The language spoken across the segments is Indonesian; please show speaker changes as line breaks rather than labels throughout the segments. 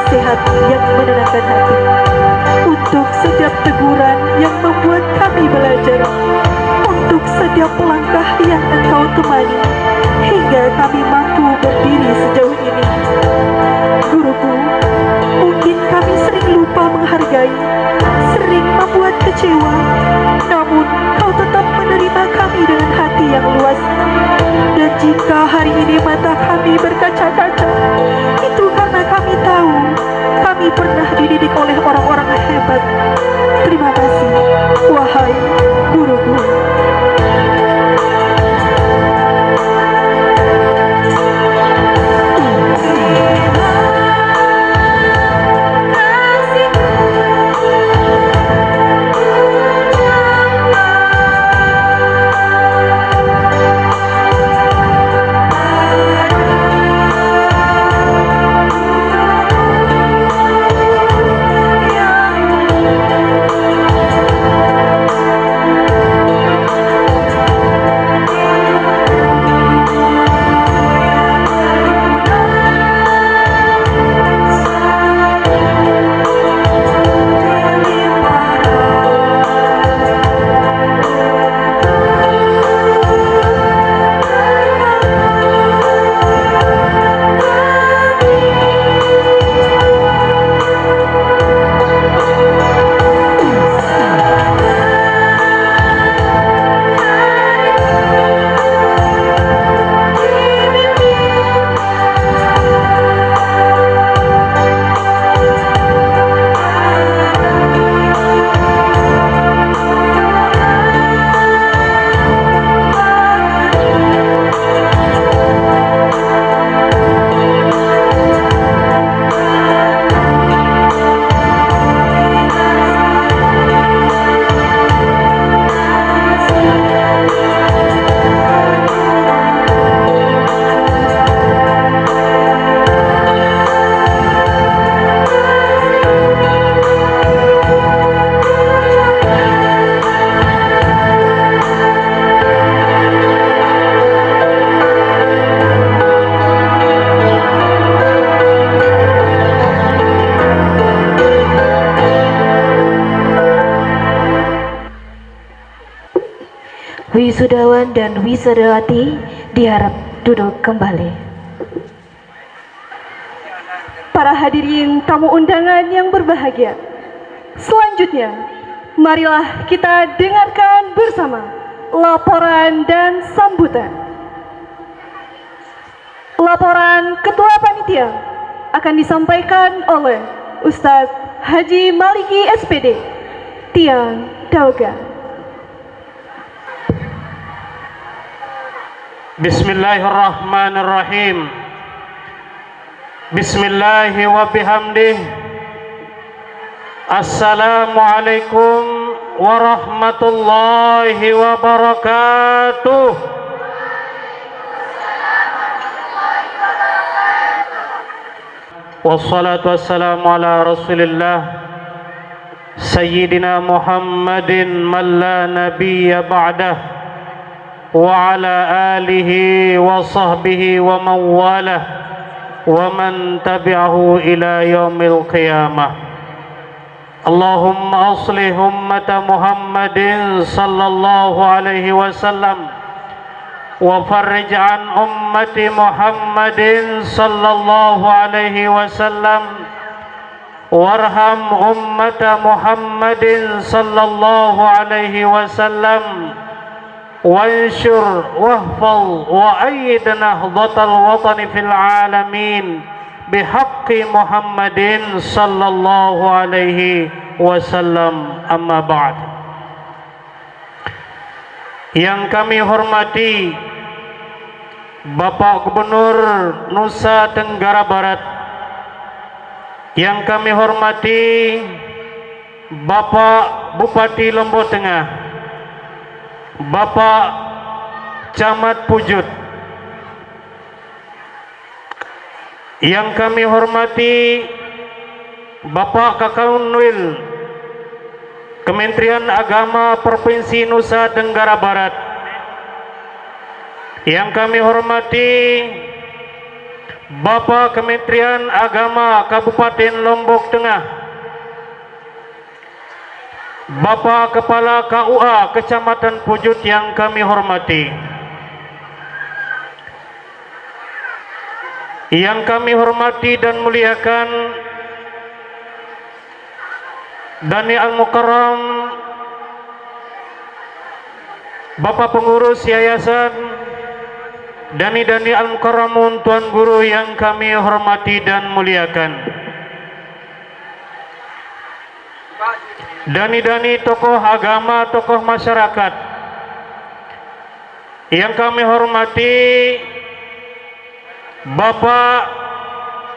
nasihat yang menenangkan hati, untuk setiap teguran yang membuat kami belajar, untuk setiap langkah yang Engkau temani, hingga kami mampu berdiri sejauh ini. Guruku, mungkin kami sering lupa menghargai, sering membuat kecewa, namun Kau tetap menerima kami dengan hati yang luas. Dan jika hari ini mata kami berkaca-kaca, itu karena kami tahu kami pernah dididik oleh orang-orang hebat. Terima kasih, wahai guruku. Wisudawan dan wisudawati diharap duduk kembali. Para hadirin tamu undangan yang berbahagia, selanjutnya marilah kita dengarkan bersama laporan dan sambutan. Laporan Ketua Panitia akan disampaikan oleh Ustadz Haji Maliki SPD, Tiang Dauga.
Bismillahirrahmanirrahim. Bismillahi wa bihamdih. Assalamualaikum warahmatullahi wabarakatuh. Wassalatu wassalamu ala rasulillah Sayyidina Muhammadin man la nabiyya ba'dah, wa ala alihi wa sahbihi wa man walah wa man tabi'ahu ila yaumil qiyamah. Allahumma aslih ummata Muhammadin sallallahu alaihi wasallam wa farrij an ummati Muhammadin sallallahu alaihi wasallam warham ummata Muhammadin sallallahu alaihi wasallam وانشر واحفظ وأيد نهضة الوطن في العالمين بحق محمد صلى الله عليه وسلم. أما بعد. Yang kami hormati Bapak Gubernur Nusa Tenggara Barat, yang kami hormati Bapak Bupati Lombok Tengah, Bapak Camat Pujut, yang kami hormati Bapak Kakanwil Kementerian Agama Provinsi Nusa Tenggara Barat, yang kami hormati Bapak Kementerian Agama Kabupaten Lombok Tengah, Bapak Kepala KUA Kecamatan Pujut yang kami hormati, yang kami hormati dan muliakan Dani Al-Mukarram, Bapak Pengurus Yayasan Dani Al-Mukarramun, Tuan Guru yang kami hormati dan muliakan, Dani tokoh agama, tokoh masyarakat yang kami hormati, Bapak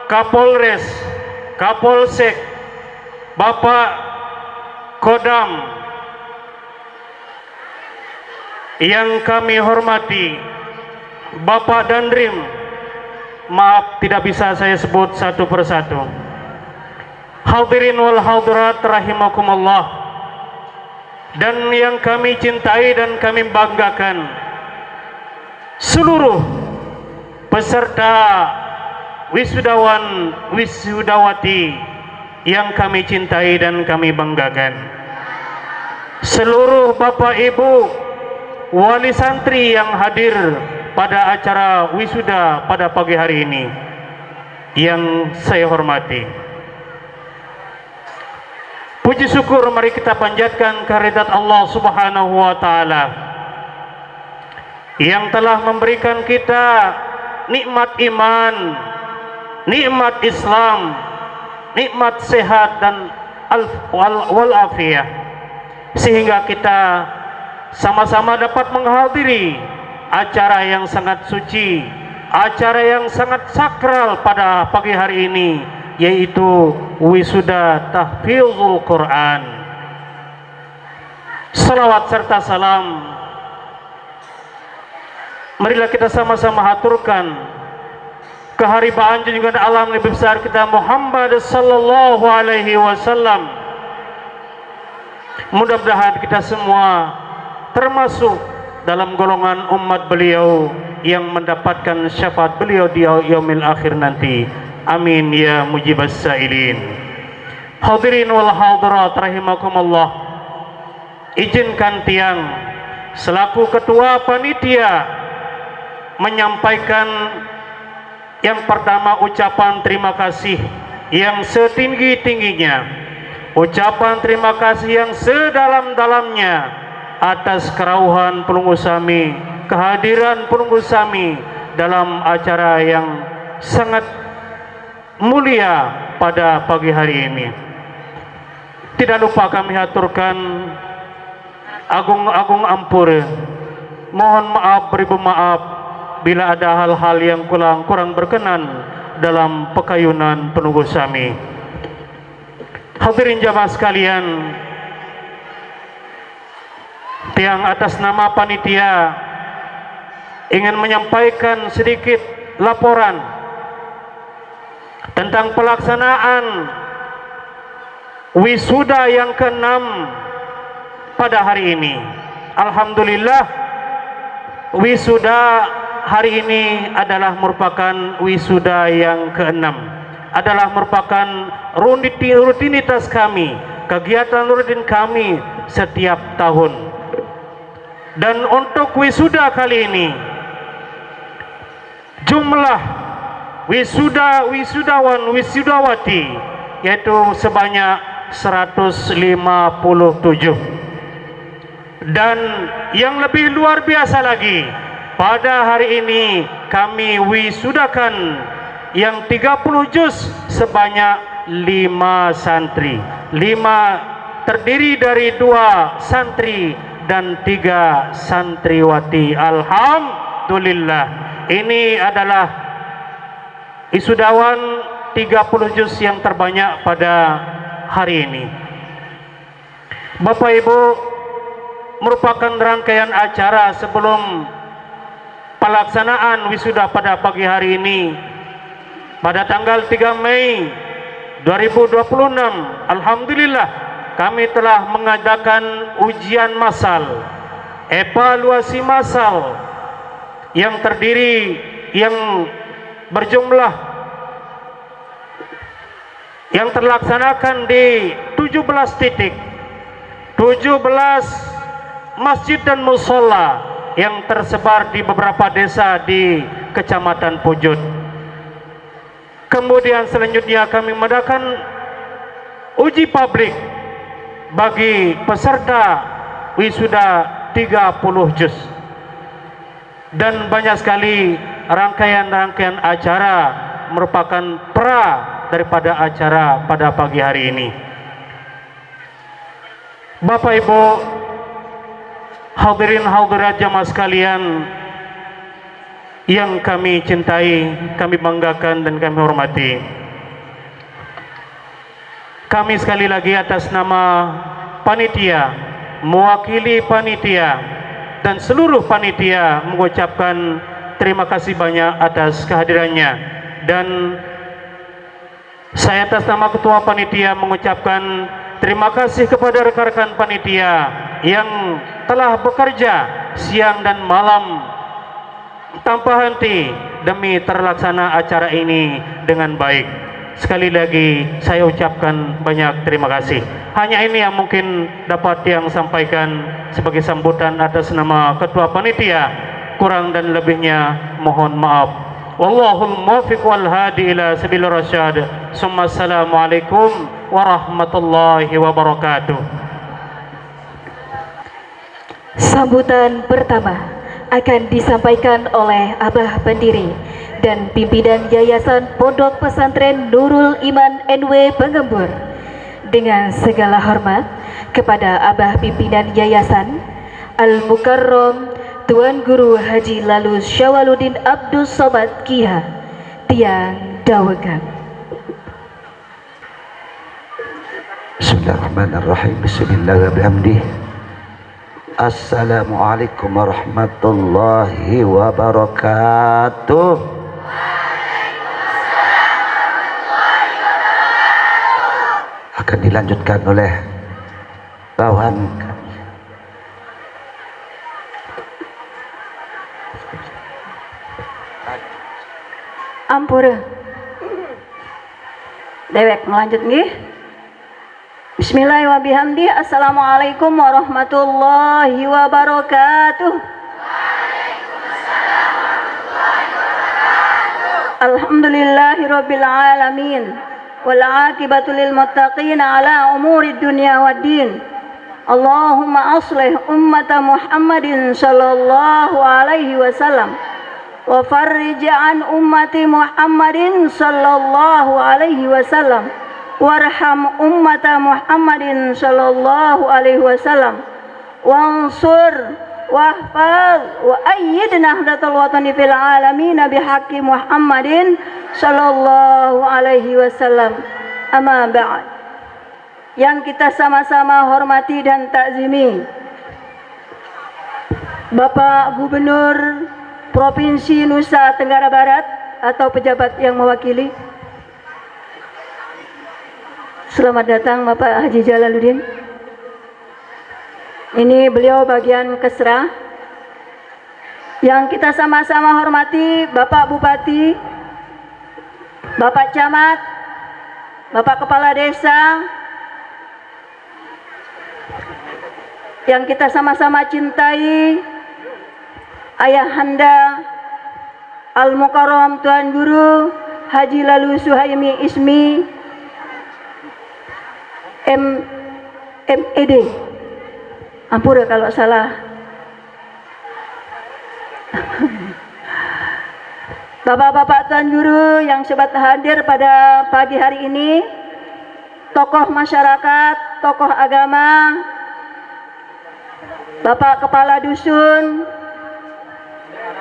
Kapolres, Kapolsek, Bapak Kodam yang kami hormati, Bapak Dandim, maaf tidak bisa saya sebut satu persatu. Hadirin wal hadirat rahimakumullah, dan yang kami cintai dan kami banggakan, seluruh peserta wisudawan wisudawati yang kami cintai dan kami banggakan, seluruh Bapak Ibu wali santri yang hadir pada acara wisuda pada pagi hari ini yang saya hormati. Puji syukur mari kita panjatkan kehadirat Allah Subhanahu wa taala yang telah memberikan kita nikmat iman, nikmat Islam, nikmat sehat dan wal-afiyah, sehingga kita sama-sama dapat menghadiri acara yang sangat suci, acara yang sangat sakral pada pagi hari ini, yaitu wisuda tahfizul Quran. Salawat serta salam marilah kita sama-sama haturkan keharibaan junjungan alam lebih besar kita Muhammad sallallahu alaihi wasallam. Mudah-mudahan kita semua termasuk dalam golongan umat beliau yang mendapatkan syafaat beliau di yaumil akhir nanti. Amin ya mujibas sa'ilin. Hadirin wal hadirat rahimakumullah, izinkan tiang selaku ketua panitia menyampaikan yang pertama ucapan terima kasih yang setinggi-tingginya, ucapan terima kasih yang sedalam-dalamnya atas kerauhan pelunggu sami, kehadiran pelunggu sami dalam acara yang sangat mulia pada pagi hari ini. Tidak lupa kami haturkan agung-agung ampura, mohon maaf beribu maaf bila ada hal-hal yang kurang berkenan dalam pekayunan penunggu sami. Hadirin jamaah sekalian, tiang atas nama panitia ingin menyampaikan sedikit laporan tentang pelaksanaan wisuda yang ke-6 pada hari ini. Alhamdulillah, wisuda hari ini adalah merupakan wisuda yang ke-6, adalah merupakan rutinitas kami, kegiatan rutin kami setiap tahun. Dan untuk wisuda kali ini, jumlah wisudawan wisudawati yaitu sebanyak 157. Dan yang lebih luar biasa lagi, pada hari ini kami wisudakan yang 30 juz sebanyak 5 santri. 5 terdiri dari 2 santri dan 3 santriwati. Alhamdulillah, ini adalah wisudawan 30 juz yang terbanyak pada hari ini. Bapak Ibu, merupakan rangkaian acara sebelum pelaksanaan wisuda pada pagi hari ini pada tanggal 3 Mei 2026. Alhamdulillah, kami telah mengadakan ujian massal, evaluasi massal yang terdiri yang berjumlah yang terlaksanakan di 17 titik, 17 masjid dan musola yang tersebar di beberapa desa di Kecamatan Pujut. Kemudian selanjutnya kami mengadakan uji publik bagi peserta wisuda 30 juz, dan banyak sekali rangkaian-rangkaian acara merupakan pra daripada acara pada pagi hari ini. Bapak Ibu hadirin hadirat jamaah sekalian yang kami cintai, kami banggakan dan kami hormati, kami sekali lagi atas nama panitia, mewakili panitia dan seluruh panitia mengucapkan terima kasih banyak atas kehadirannya, dan saya atas nama ketua panitia mengucapkan terima kasih kepada rekan-rekan panitia yang telah bekerja siang dan malam tanpa henti demi terlaksana acara ini dengan baik. Sekali lagi saya ucapkan banyak terima kasih. Hanya ini yang mungkin dapat yang sampaikan sebagai sambutan atas nama ketua panitia. Kurang dan lebihnya mohon maaf. Wallahul muwaffiq wal hadi ila sabil rasyad. Assalamualaikum warahmatullahi wabarakatuh.
Sambutan pertama akan disampaikan oleh Abah Pendiri dan pimpinan Yayasan Pondok Pesantren Nurul Iman NW Pengembur. Dengan segala hormat kepada Abah pimpinan Yayasan Al-Mukarram Tuan Guru Haji Lalus Syawaludin Abdul Somad Kiha Tiang Dawegan.
Bismillahirrahmanirrahim. Bismillahirrahmanirrahim. Assalamualaikum warahmatullahi wabarakatuh. Akan dilanjutkan oleh kawan
Ampura dewek melanjut nggih. Bismillahirrahmanirrahim. Assalamualaikum warahmatullahi wabarakatuh. Alhamdulillahirabbil alamin wal aqibatu lil muttaqin ala umuri dunya waddin. Allahumma aslih ummata Muhammadin sallallahu alaihi wasallam wa farrij an ummati Muhammadin sallallahu alaihi wasallam warham ummata Muhammadin sallallahu alaihi wasallam wansur wahfaz wa ayyid nahdatal watani fil alamin bihaqqi Muhammadin sallallahu alaihi wasallam. Amma ba'd. Yang kita sama-sama hormati dan takzimi Bapak Gubernur Provinsi Nusa Tenggara Barat atau pejabat yang mewakili. Selamat datang Bapak Haji Jalaluddin. Ini beliau bagian Kesra. Yang kita sama-sama hormati Bapak Bupati, Bapak Camat, Bapak Kepala Desa, yang kita sama-sama cintai Ayahanda Al-Mukarram Tuan Guru Haji Lalu Suhaimi Ismi MED. Ampura kalau salah. Bapak-bapak Tuan Guru yang sempat hadir pada pagi hari ini, tokoh masyarakat, tokoh agama, Bapak Kepala Dusun,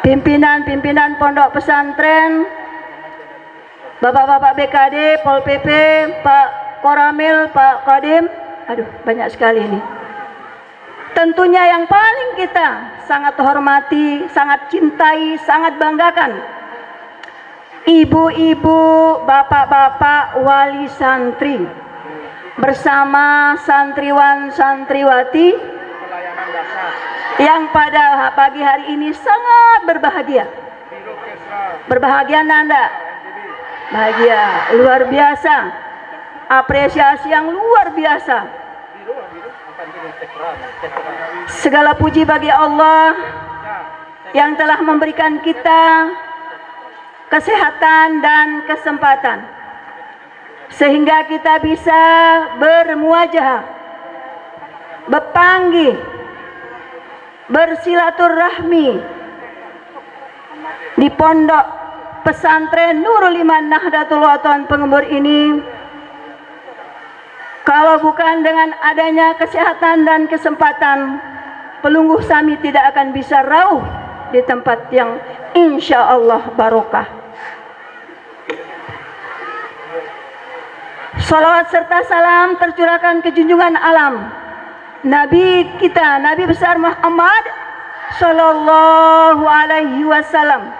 pimpinan-pimpinan pondok pesantren, Bapak-bapak BKD, Pol PP, Pak Koramil, Pak Kodim, aduh banyak sekali ini. Tentunya yang paling kita sangat hormati, sangat cintai, sangat banggakan, ibu-ibu, bapak-bapak wali santri bersama santriwan santriwati yang pada pagi hari ini sangat berbahagia Berbahagia Anda? Bahagia, luar biasa. Apresiasi yang luar biasa. Segala puji bagi Allah yang telah memberikan kita kesehatan dan kesempatan sehingga kita bisa bermuajahah, berpanggih, bersilaturahmi di pondok pesantren Nurul Iman Nahdlatul Ulama Pengembur ini. Kalau bukan dengan adanya kesehatan dan kesempatan, Pelungguh Sami tidak akan bisa rauh di tempat yang insya Allah barokah. Salawat serta salam tercurahkan ke junjungan alam Nabi kita, Nabi besar Muhammad Sallallahu Alaihi Wasallam,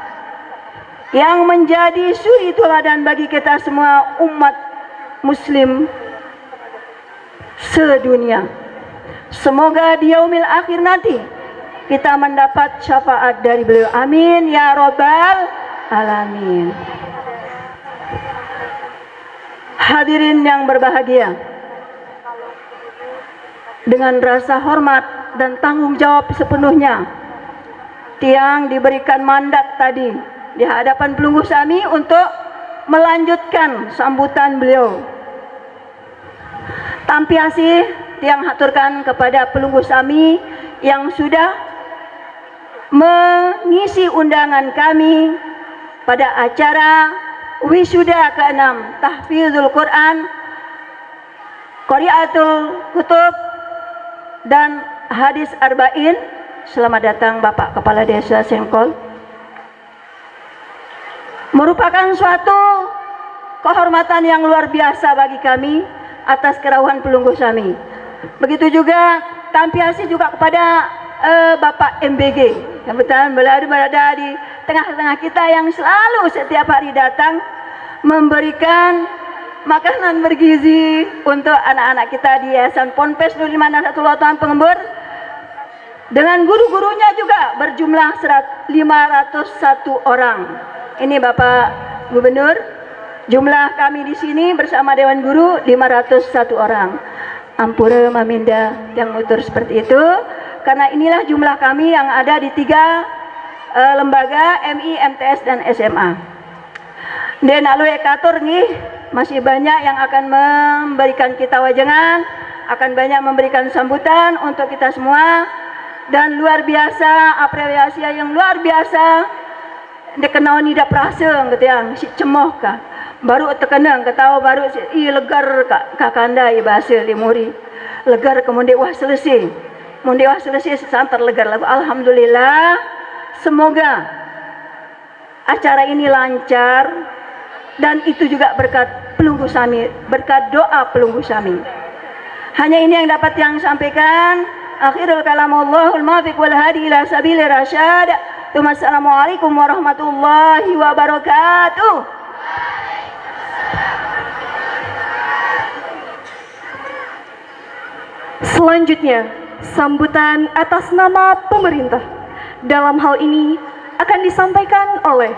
yang menjadi suri teladan bagi kita semua umat muslim sedunia. Semoga di yaumil akhir nanti kita mendapat syafaat dari beliau. Amin ya robbal alamin. Hadirin yang berbahagia, dengan rasa hormat dan tanggung jawab sepenuhnya, Tiang diberikan mandat tadi di hadapan Pelungguh Sami untuk melanjutkan sambutan beliau. Tampiasi Tiang haturkan kepada Pelungguh Sami yang sudah mengisi undangan kami pada acara wisuda ke-6 Tahfizul Quran, Qiraatul Kutub dan Hadis Arba'in. Selamat datang Bapak Kepala Desa Sengkol. Merupakan suatu kehormatan yang luar biasa bagi kami atas kerawuhan Pelungguh Sami. Begitu juga tampiasi juga kepada Bapak MBG yang betul berada di tengah-tengah kita, yang selalu setiap hari datang memberikan makanan bergizi untuk anak-anak kita di Yayasan Ponpes Nurul Iman Nahdlatul Ulama Pengembur, dengan guru-gurunya juga berjumlah 501 orang. Ini Bapak Gubernur, jumlah kami di sini bersama Dewan Guru 501 orang. Ampura Maminda yang mutur seperti itu, karena inilah jumlah kami yang ada di 3 lembaga MI, MTS dan SMA. Dan alue katur nih, masih banyak yang akan memberikan kita wajangan, akan banyak memberikan sambutan untuk kita semua, dan luar biasa apresiasi yang luar biasa dikenal ni dah perasa gitu yang si cemoh kah baru terkenang ketawa baru si legar kak kanda bahasa limuri legar kemudian wah selesai sesantar legar lagu. Alhamdulillah, semoga acara ini lancar, dan itu juga berkat Pelungguh Sami, berkat doa Pelungguh Sami. Hanya ini yang dapat yang sampaikan. Akhirul kalamallahul muwaffiq wal hadi ila sabilir rasyad. Assalamualaikum warahmatullahi wabarakatuh.
Selanjutnya, sambutan atas nama pemerintah. Dalam hal ini akan disampaikan oleh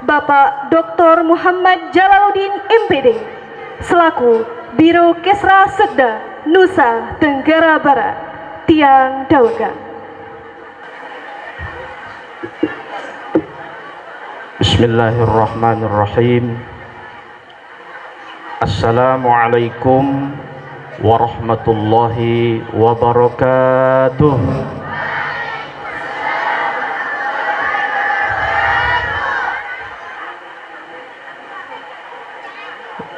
Bapak Dr. Muhammad Jalaluddin MPD selaku Biro Kesra Sedda Nusa Tenggara Barat, Tiang Dauga.
Bismillahirrahmanirrahim. Assalamualaikum warahmatullahi wabarakatuh.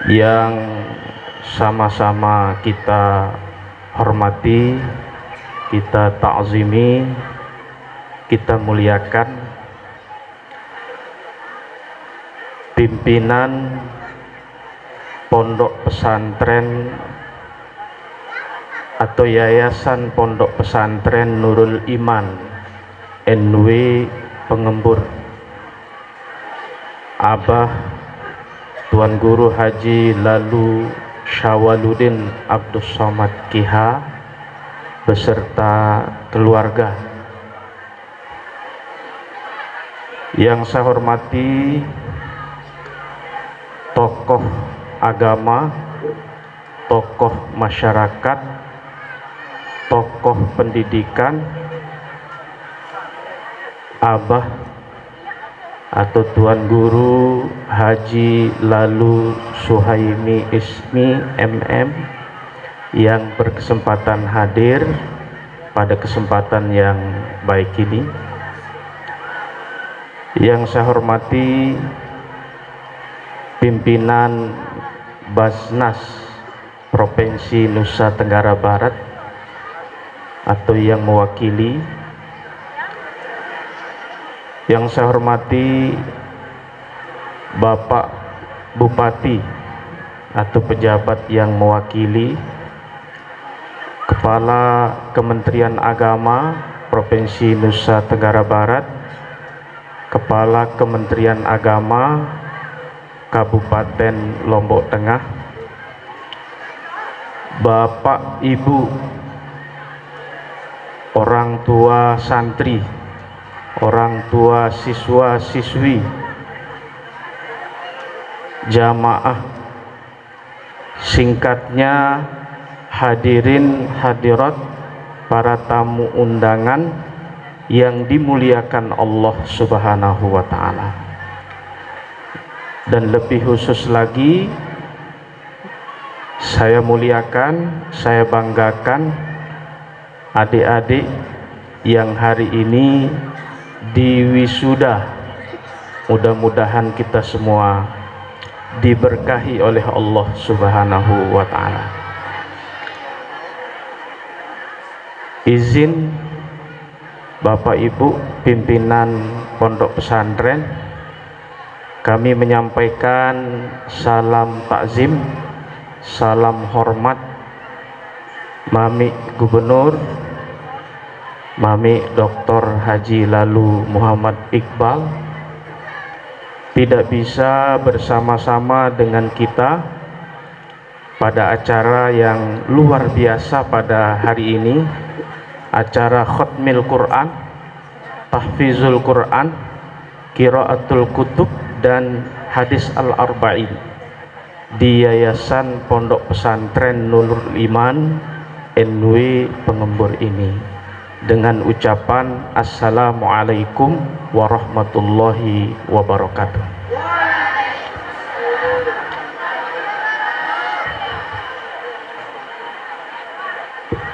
Yang sama-sama kita hormati, kita ta'zimi, kita muliakan pimpinan Pondok Pesantren atau Yayasan Pondok Pesantren Nurul Iman NW Pengembur, Abah Tuan Guru Haji Lalu Syawaluddin Abdus Somad Kiha beserta keluarga, Yang saya hormati tokoh agama, tokoh masyarakat, tokoh pendidikan, Abah atau Tuan Guru Haji Lalu Suhaimi Ismi MM yang berkesempatan hadir pada kesempatan yang baik ini. Yang saya hormati pimpinan Basnas Provinsi Nusa Tenggara Barat atau yang mewakili. Yang saya hormati Bapak Bupati atau pejabat yang mewakili, Kepala Kementerian Agama Provinsi Nusa Tenggara Barat, Kepala Kementerian Agama Kabupaten Lombok Tengah, Bapak Ibu orang tua santri, orang tua siswa-siswi, jamaah, singkatnya hadirin hadirat, para tamu undangan yang dimuliakan Allah Subhanahu wa Ta'ala. Dan lebih khusus lagi, saya muliakan, saya banggakan adik-adik yang hari ini diwisuda. Mudah-mudahan kita semua diberkahi oleh Allah Subhanahu wa Ta'ala. Izin Bapak Ibu pimpinan pondok pesantren, kami menyampaikan salam takzim, salam hormat Mami Gubernur, Mami Dr. Haji Lalu Muhammad Iqbal tidak bisa bersama-sama dengan kita pada acara yang luar biasa pada hari ini, acara Khatmil Quran, Tahfizul Quran, Qiraatul Kutub dan Hadis Al-Arba'in di Yayasan Pondok Pesantren Nurul Iman NW Pengembur ini, dengan ucapan Assalamualaikum warahmatullahi wabarakatuh.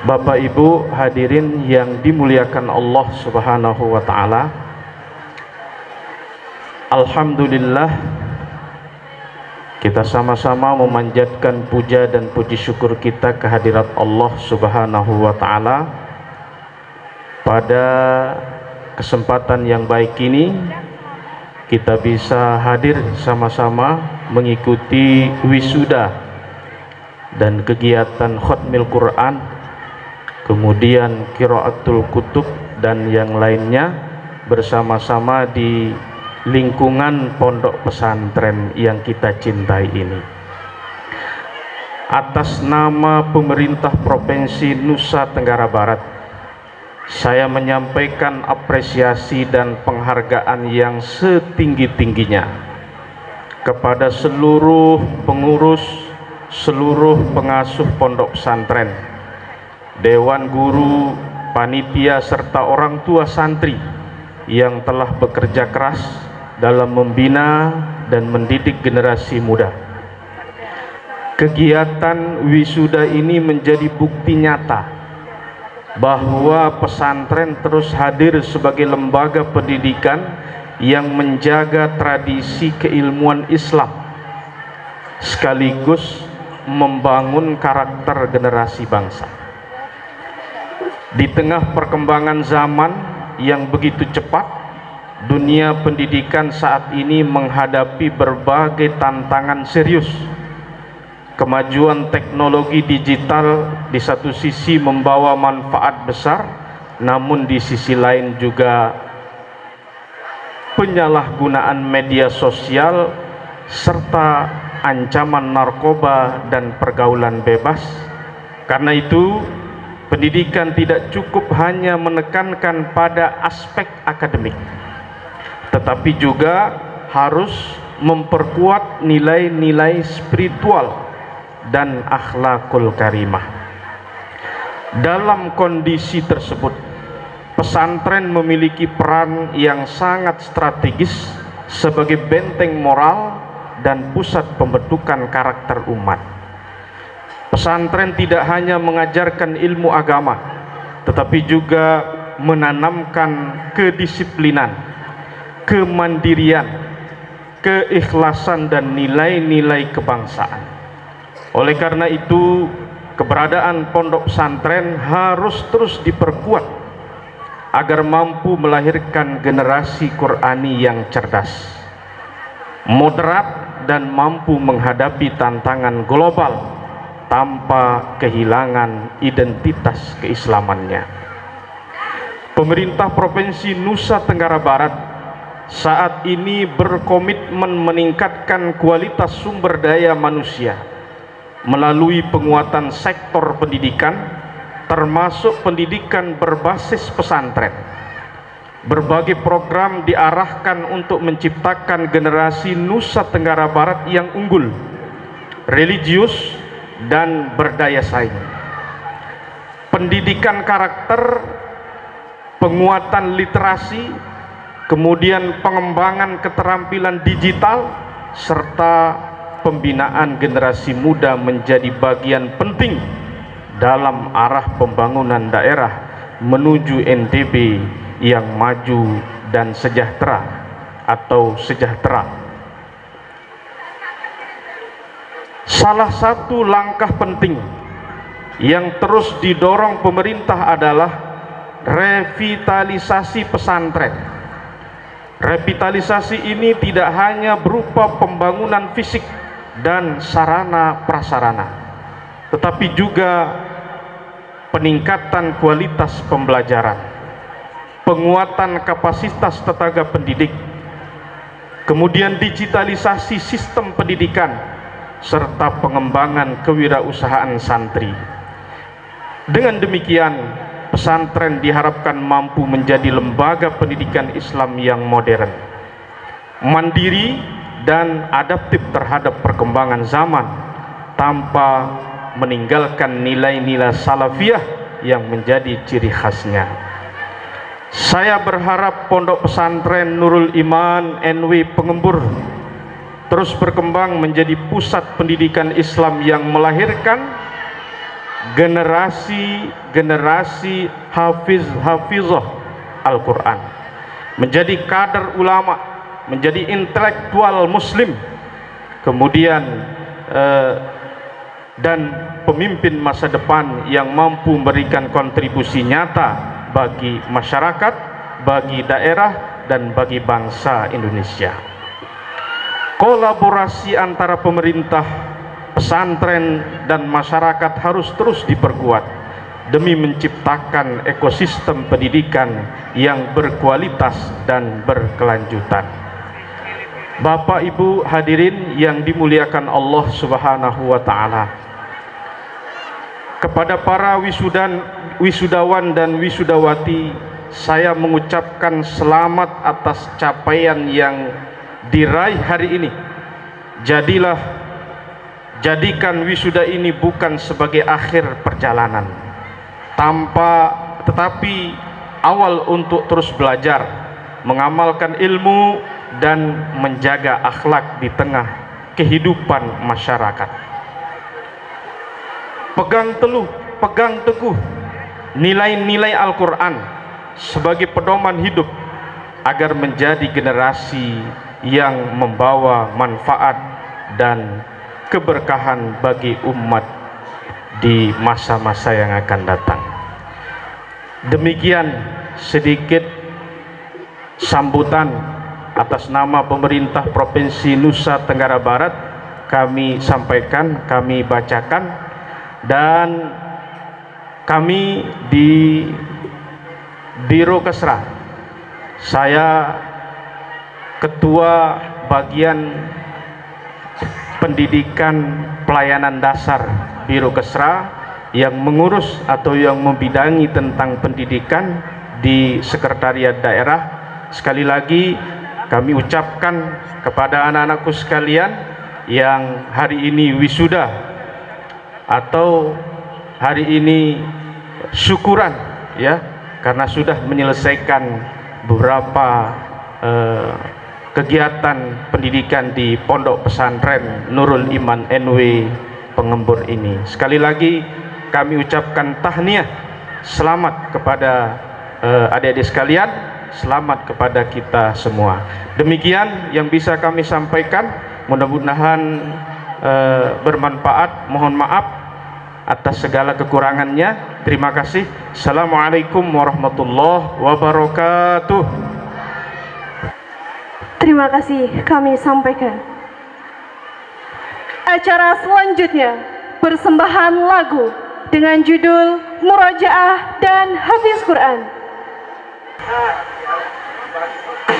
Bapak Ibu hadirin yang dimuliakan Allah Subhanahu wa Ta'ala, alhamdulillah kita sama-sama memanjatkan puja dan puji syukur kita kehadirat Allah Subhanahu wa Ta'ala. Pada kesempatan yang baik ini kita bisa hadir sama-sama mengikuti wisuda dan kegiatan Khatmil Quran, kemudian Qiraatul Kutub dan yang lainnya bersama-sama di lingkungan pondok pesantren yang kita cintai ini. Atas nama pemerintah Provinsi Nusa Tenggara Barat, saya menyampaikan apresiasi dan penghargaan yang setinggi-tingginya kepada seluruh pengurus, seluruh pengasuh pondok pesantren, dewan guru, panitia serta orang tua santri yang telah bekerja keras dalam membina dan mendidik generasi muda. Kegiatan wisuda ini menjadi bukti nyata bahwa pesantren terus hadir sebagai lembaga pendidikan yang menjaga tradisi keilmuan Islam sekaligus membangun karakter generasi bangsa. Di tengah perkembangan zaman yang begitu cepat, dunia pendidikan saat ini menghadapi berbagai tantangan serius. Kemajuan teknologi digital di satu sisi membawa manfaat besar, namun di sisi lain juga penyalahgunaan media sosial serta ancaman narkoba dan pergaulan bebas. Karena itu, pendidikan tidak cukup hanya menekankan pada aspek akademik,
tetapi juga harus memperkuat nilai-nilai spiritual dan akhlakul karimah. Dalam kondisi tersebut, pesantren memiliki peran yang sangat strategis sebagai benteng moral dan pusat pembentukan karakter umat. Pesantren tidak hanya mengajarkan ilmu agama, tetapi juga menanamkan kedisiplinan, kemandirian, keikhlasan, dan nilai-nilai kebangsaan. Oleh karena itu, keberadaan pondok pesantren harus terus diperkuat agar mampu melahirkan generasi Qurani yang cerdas, moderat, dan mampu menghadapi tantangan global tanpa kehilangan identitas keislamannya. Pemerintah Provinsi Nusa Tenggara Barat saat ini berkomitmen meningkatkan kualitas sumber daya manusia melalui penguatan sektor pendidikan, termasuk pendidikan berbasis pesantren. Berbagai program diarahkan untuk menciptakan generasi Nusa Tenggara Barat yang unggul, religius, dan berdaya saing. Pendidikan karakter, penguatan literasi, kemudian pengembangan keterampilan digital, serta pembinaan generasi muda menjadi bagian penting dalam arah pembangunan daerah menuju NTB yang maju dan sejahtera atau sejahtera. Salah satu langkah penting yang terus didorong pemerintah adalah revitalisasi pesantren. Revitalisasi ini tidak hanya berupa pembangunan fisik dan sarana prasarana, tetapi juga peningkatan kualitas pembelajaran, penguatan kapasitas tenaga pendidik, kemudian digitalisasi sistem pendidikan, serta pengembangan kewirausahaan santri. Dengan demikian, pesantren diharapkan mampu menjadi lembaga pendidikan Islam yang modern, mandiri, dan adaptif terhadap perkembangan zaman tanpa meninggalkan nilai-nilai salafiyah yang menjadi ciri khasnya. Saya berharap Pondok Pesantren Nurul Iman NW Pengembur terus berkembang menjadi pusat pendidikan Islam yang melahirkan generasi hafizah Al-Quran, menjadi kader ulama, menjadi intelektual muslim, kemudian dan pemimpin masa depan yang mampu memberikan kontribusi nyata bagi masyarakat, bagi daerah, dan bagi bangsa Indonesia. Kolaborasi antara pemerintah, pesantren, dan masyarakat harus terus diperkuat demi menciptakan ekosistem pendidikan yang berkualitas dan berkelanjutan. Bapak Ibu hadirin yang dimuliakan Allah Subhanahu wa Ta'ala, kepada para wisudawan dan wisudawati, saya mengucapkan selamat atas capaian yang diraih hari ini. Jadikan wisuda ini bukan sebagai akhir perjalanan, tetapi awal untuk terus belajar, mengamalkan ilmu, dan menjaga akhlak di tengah kehidupan masyarakat. Pegang teguh nilai-nilai Al-Quran sebagai pedoman hidup agar menjadi generasi yang membawa manfaat dan keberkahan bagi umat di masa-masa yang akan datang. Demikian sedikit sambutan atas nama pemerintah Provinsi Nusa Tenggara Barat kami sampaikan, kami bacakan, dan kami di Biro Kesra, saya Ketua Bagian Pendidikan Pelayanan Dasar Biro Kesra, yang mengurus atau yang membidangi tentang pendidikan di Sekretariat Daerah. Sekali lagi, kami ucapkan kepada anak-anakku sekalian yang hari ini wisuda atau hari ini syukuran ya, karena sudah menyelesaikan beberapa kegiatan pendidikan di Pondok Pesantren Nurul Iman NW Pengembur ini. Sekali lagi kami ucapkan tahniah, selamat kepada adik-adik sekalian, selamat kepada kita semua. Demikian yang bisa kami sampaikan, mudah-mudahan bermanfaat. Mohon maaf atas segala kekurangannya. Terima kasih. Assalamualaikum warahmatullahi wabarakatuh.
Terima kasih kami sampaikan. Acara selanjutnya persembahan lagu dengan judul Murojaah dan Hafiz Quran.
Jadi hafiz Quran.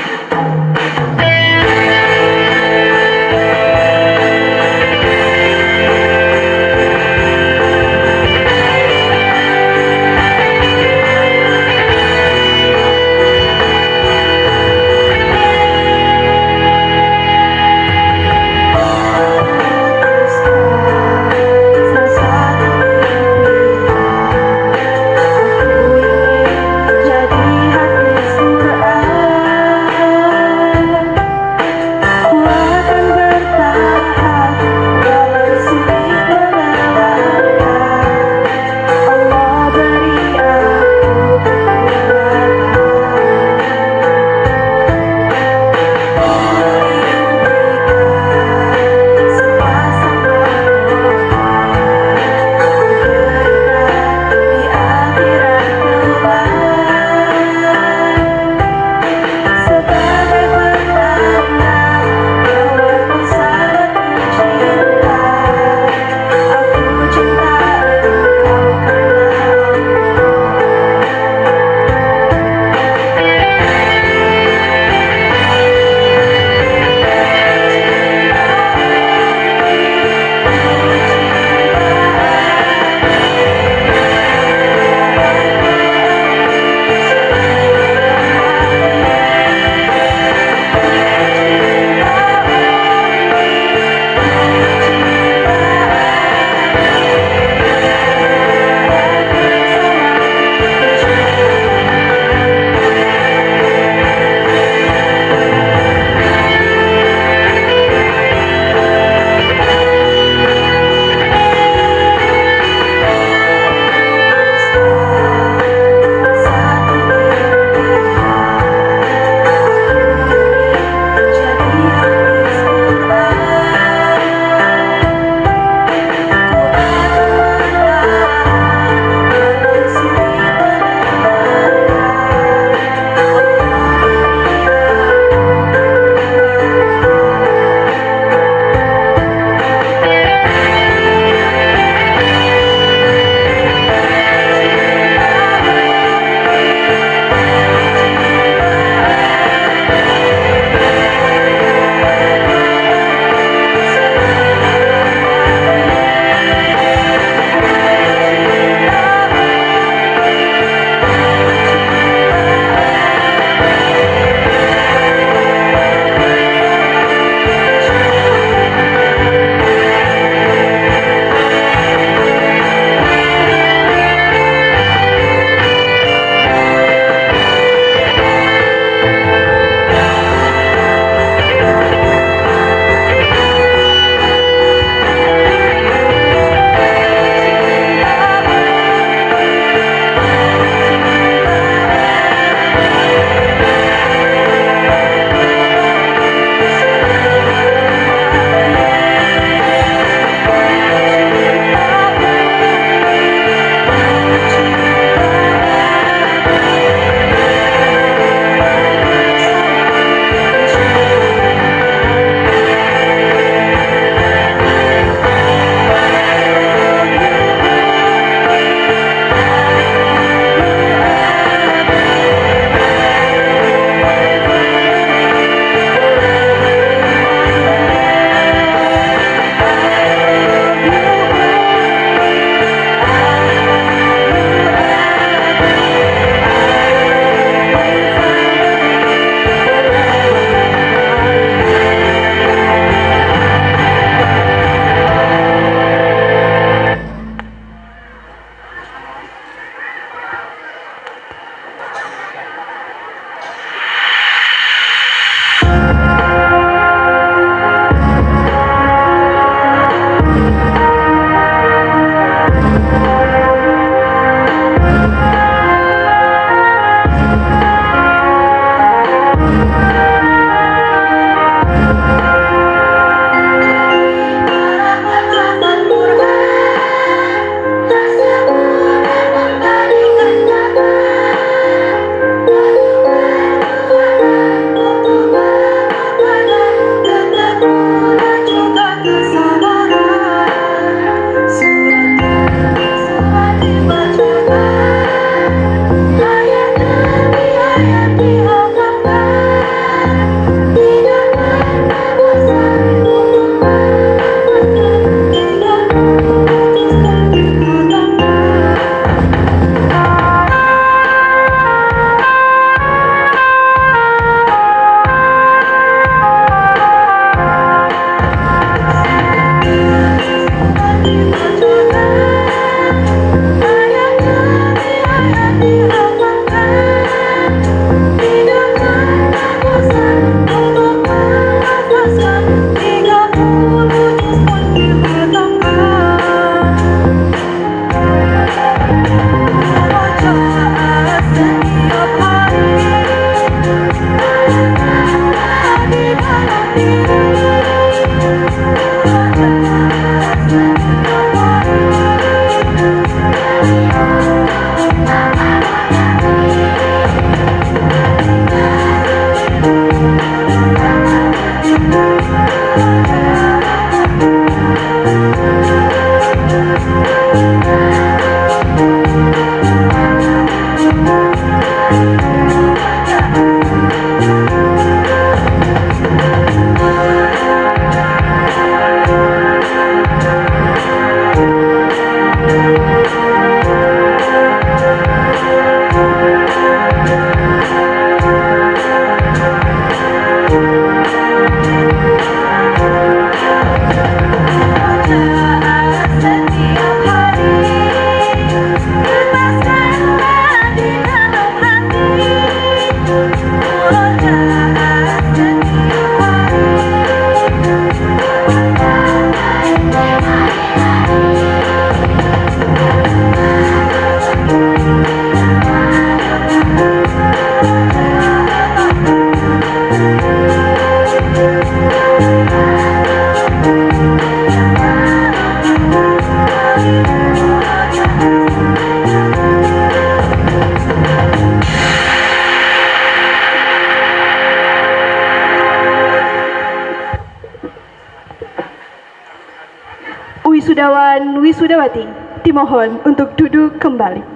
wisudawati dimohon untuk duduk kembali.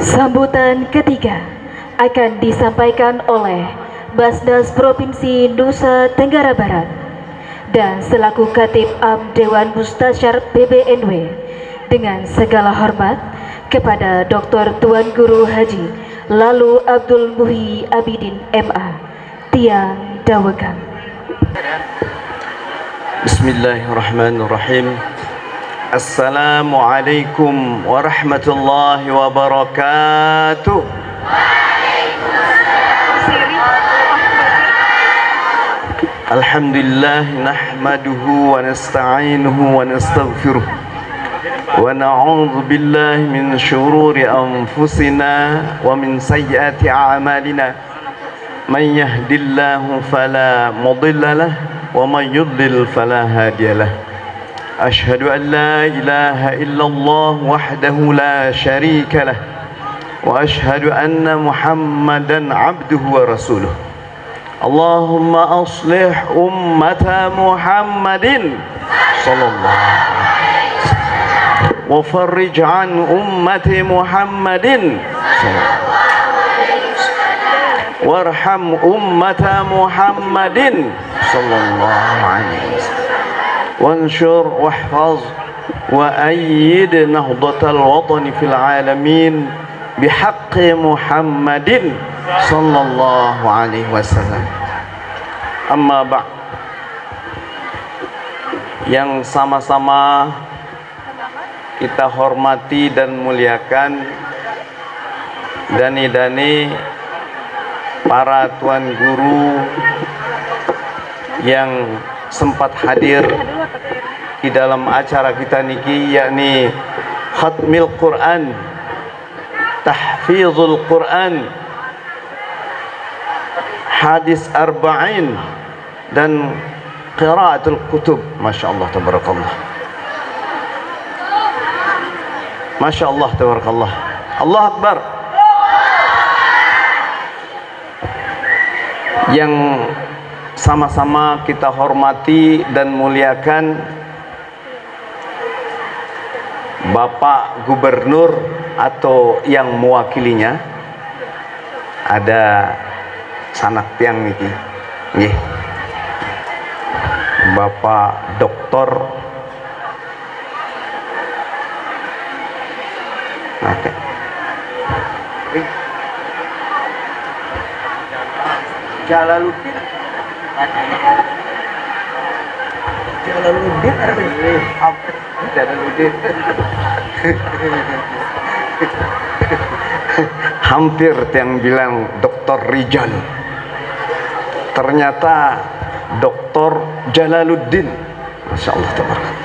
Sambutan ketiga akan disampaikan oleh Basnas Provinsi Nusa Tenggara Barat dan selaku Khatib Am Dewan Mustasyar PBNW dengan segala hormat kepada Dr. Tuan Guru Haji Lalu Abdul Muhyi Abidin MA Tiang Dawegan.
Bismillahirrahmanirrahim. Assalamualaikum warahmatullahi wabarakatuh. Alhamdulillah nahmaduhu wa nasta'inuhu wa nastaghfiruh wa na'udzu billahi min syururi anfusina wa min sayyiati a'malina. Man yahdillahu fala mudilla lahu wa man yudlil fala hadiya lahu. Asyhadu an la ilaha illallah wahdahu la syarika lah wa asyhadu anna Muhammadan abduhu wa rasuluh. Allahumma aslih ummata Muhammadin sallallahu alaihi wasallam wa farrij an ummati Muhammadin warham ummata Muhammadin sallallahu alaihi wasallam وانشر واحفظ وأيد نهضة الوطن في العالمين بحق محمد صلى الله عليه وسلم. أما بعد, yang sama-sama kita hormati dan muliakan dani-dani para tuan guru yang sempat hadir di dalam acara kita niki, yakni khatmil Quran, tahfizul Quran, hadis arba'in dan qiraatul kutub. Masya Allah tabarakallah, Masya Allah tabarakallah, Allah Akbar. Yang sama-sama kita hormati dan muliakan Bapak Gubernur atau yang mewakilinya, ada sanak tiang niki, nggih, Bapak Doktor Jalaluddin hampir yang bilang Doktor Rijal, ternyata Doktor Jalaluddin. Masya Allah tabarakallah.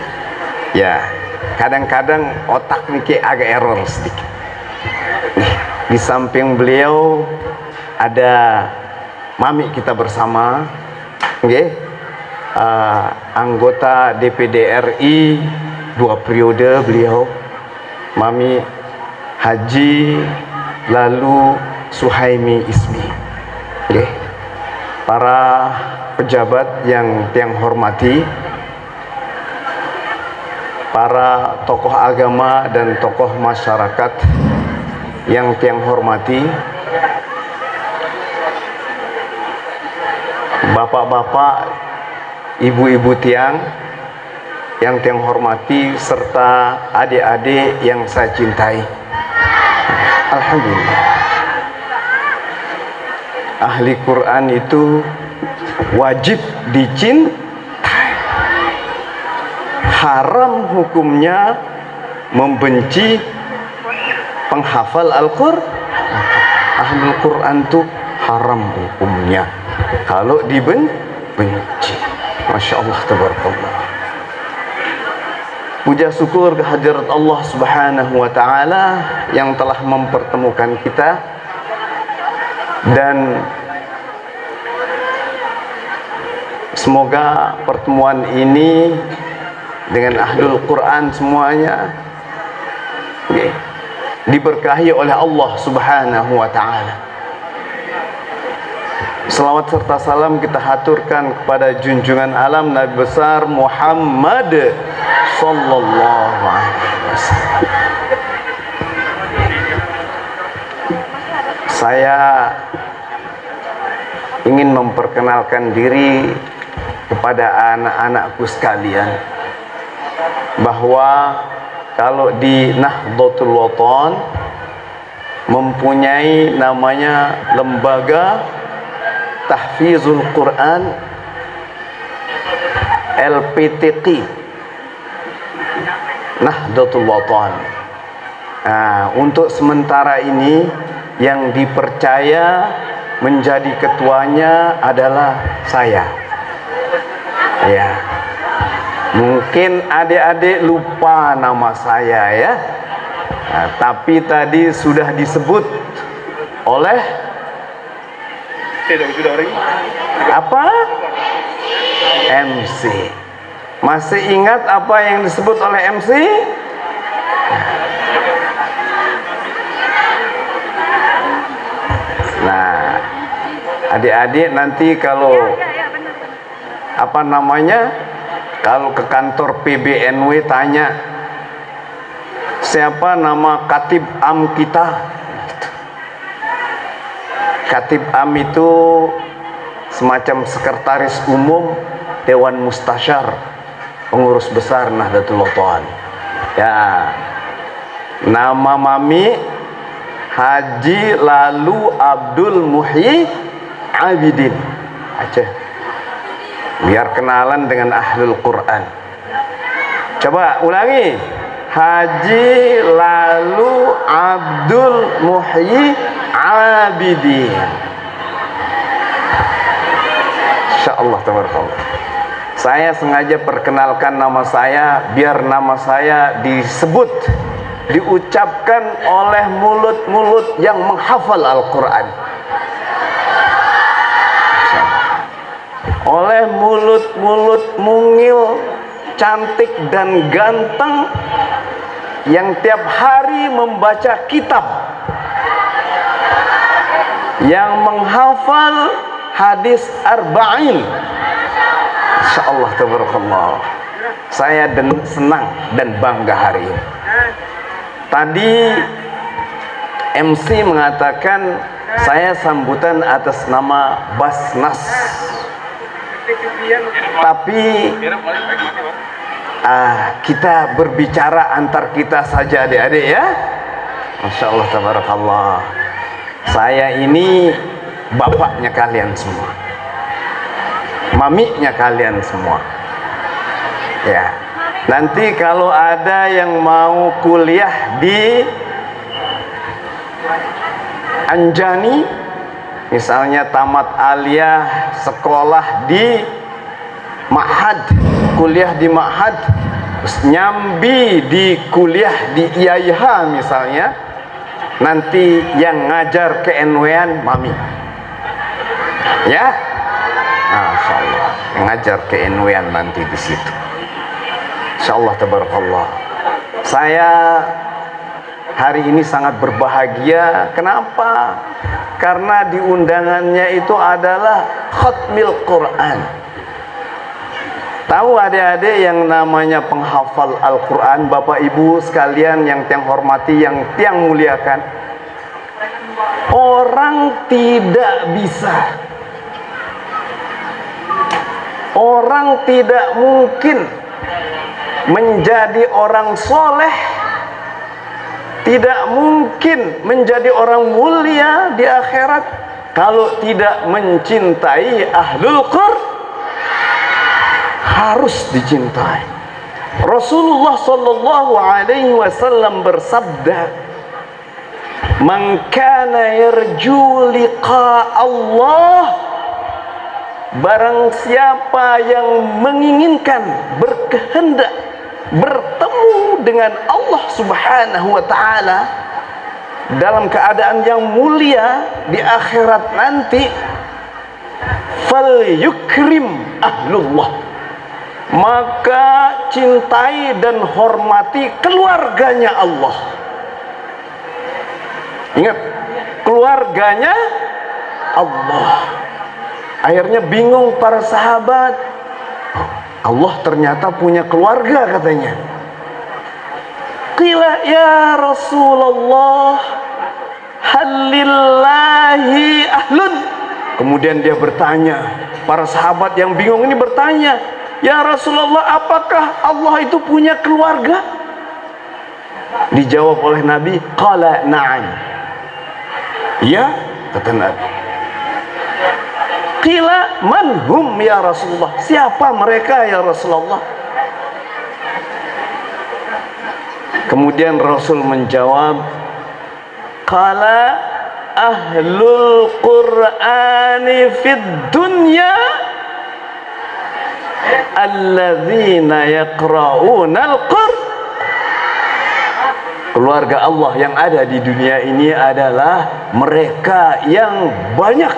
Ya, kadang-kadang otak niki agak error sedikit. Di samping beliau ada mami kita bersama, nggih, anggota DPD RI 2 periode beliau, Mami Haji Lalu Suhaimi Ismi, nggih. Para pejabat yang tiang hormati, para tokoh agama dan tokoh masyarakat yang tiang hormati, bapak-bapak, ibu-ibu tiang yang tiang hormati, serta adik-adik yang saya cintai. Alhamdulillah, ahli Quran itu wajib dicintai. Haram hukumnya membenci penghafal Al-Quran. Ahli Quran itu haram hukumnya kalau dibenci. Masya Allah tabarakallah. Puja syukur kehadirat Allah Subhanahu wa ta'ala yang telah mempertemukan kita, dan semoga pertemuan ini dengan ahlul Quran semuanya diberkahi oleh Allah Subhanahu wa ta'ala. Selawat serta salam kita haturkan kepada junjungan alam Nabi besar Muhammad sallallahu alaihi wasallam. Saya ingin memperkenalkan diri kepada anak-anakku sekalian bahwa kalau di Nahdlatul Wathon mempunyai namanya lembaga Tahfizul Quran LPTQ Nahdlatul Wathon. Nah, untuk sementara ini yang dipercaya menjadi ketuanya adalah saya. Ya, mungkin adik-adik lupa nama saya ya. Nah, tapi tadi sudah disebut oleh apa? MC. Masih ingat apa yang disebut oleh MC? Nah, adik-adik nanti kalau apa namanya, kalau ke kantor PBNW tanya siapa nama Katib Am kita. Katib Am itu semacam sekretaris umum Dewan Mustasyar, pengurus besar Nahdlatul Wathon. Ya, nama Mami Haji Lalu Abdul Muhyi Abidin Aceh. Biar kenalan dengan Ahlul Quran. Coba ulangi. Haji Lalu Abdul Muhyi Abidin. Insyaallah tabarakallah. Saya sengaja perkenalkan nama saya biar nama saya disebut, diucapkan oleh mulut-mulut yang menghafal Al-Quran, oleh mulut-mulut mungil, cantik dan ganteng yang tiap hari membaca kitab, yang menghafal hadis arba'in. Insyaallah tabarakallah. Saya senang dan bangga hari ini. Tadi MC mengatakan saya sambutan atas nama Basnas. Tapi kita berbicara antar kita saja adik-adik ya. Masya Allah tabarakallah. Saya ini bapaknya kalian semua, maminya kalian semua. Ya, nanti kalau ada yang mau kuliah di Anjani, misalnya tamat aliyah sekolah di Ma'had, kuliah di Ma'had, nyambi di kuliah di IAIH misalnya, nanti yang ngajar ke NW-an Mami. Ya, Masya Allah, yang ngajar ke NW-an nanti di situ. Insyaallah tabarakallah. Saya hari ini sangat berbahagia. Kenapa? Karena di undangannya itu adalah khatmil Quran. Tahu adik-adik yang namanya penghafal Al-Quran, Bapak Ibu sekalian yang tiang hormati, yang tiang muliakan, orang tidak bisa, orang tidak mungkin menjadi orang soleh, tidak mungkin menjadi orang mulia di akhirat kalau tidak mencintai Ahlul Quran. Harus dicintai. Rasulullah sallallahu alaihi wasallam bersabda, "Man kana yarju liqa Allah," barang siapa yang menginginkan, berkehendak bertemu dengan Allah Subhanahu wa taala dalam keadaan yang mulia di akhirat nanti, fal yukrim ahlullah, maka cintai dan hormati keluarganya Allah. Ingat, keluarganya Allah. Akhirnya bingung para sahabat. Allah ternyata punya keluarga katanya. Qila ya Rasulullah, halillahi ahlun. Kemudian dia bertanya, para sahabat yang bingung ini bertanya, ya Rasulullah, apakah Allah itu punya keluarga? Dijawab oleh Nabi, qala na'am. Ya, kata Nabi. Qila man hum ya Rasulullah, siapa mereka ya Rasulullah? Kemudian Rasul menjawab, qala ahlul qur'ani fid dunya alladzina yaqra'una al-qur'an. Keluarga Allah yang ada di dunia ini adalah mereka yang banyak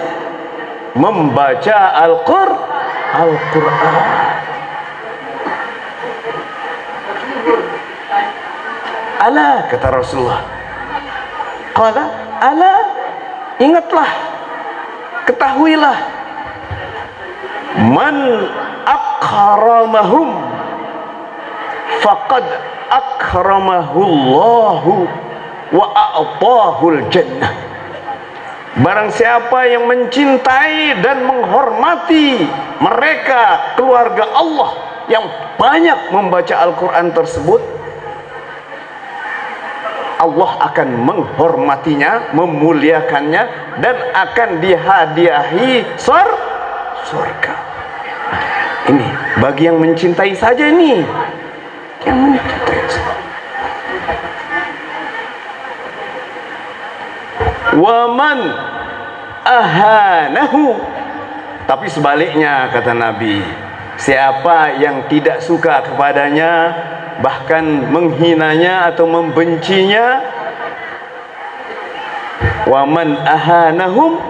membaca Al-Qur'an. Ala, kata Rasulullah. Qala ala, ingatlah, ketahuilah, man akramahum faqad akramahullahu wa a'tahul jannah. Barang siapa yang mencintai dan menghormati mereka, keluarga Allah yang banyak membaca Al-Quran tersebut, Allah akan menghormatinya, memuliakannya, dan akan dihadiahi surga. Ini bagi yang mencintai saja ini, yang mencintai saja. Waman ahanahu, tapi sebaliknya kata Nabi, siapa yang tidak suka kepadanya, bahkan menghinanya atau membencinya, waman ahanahum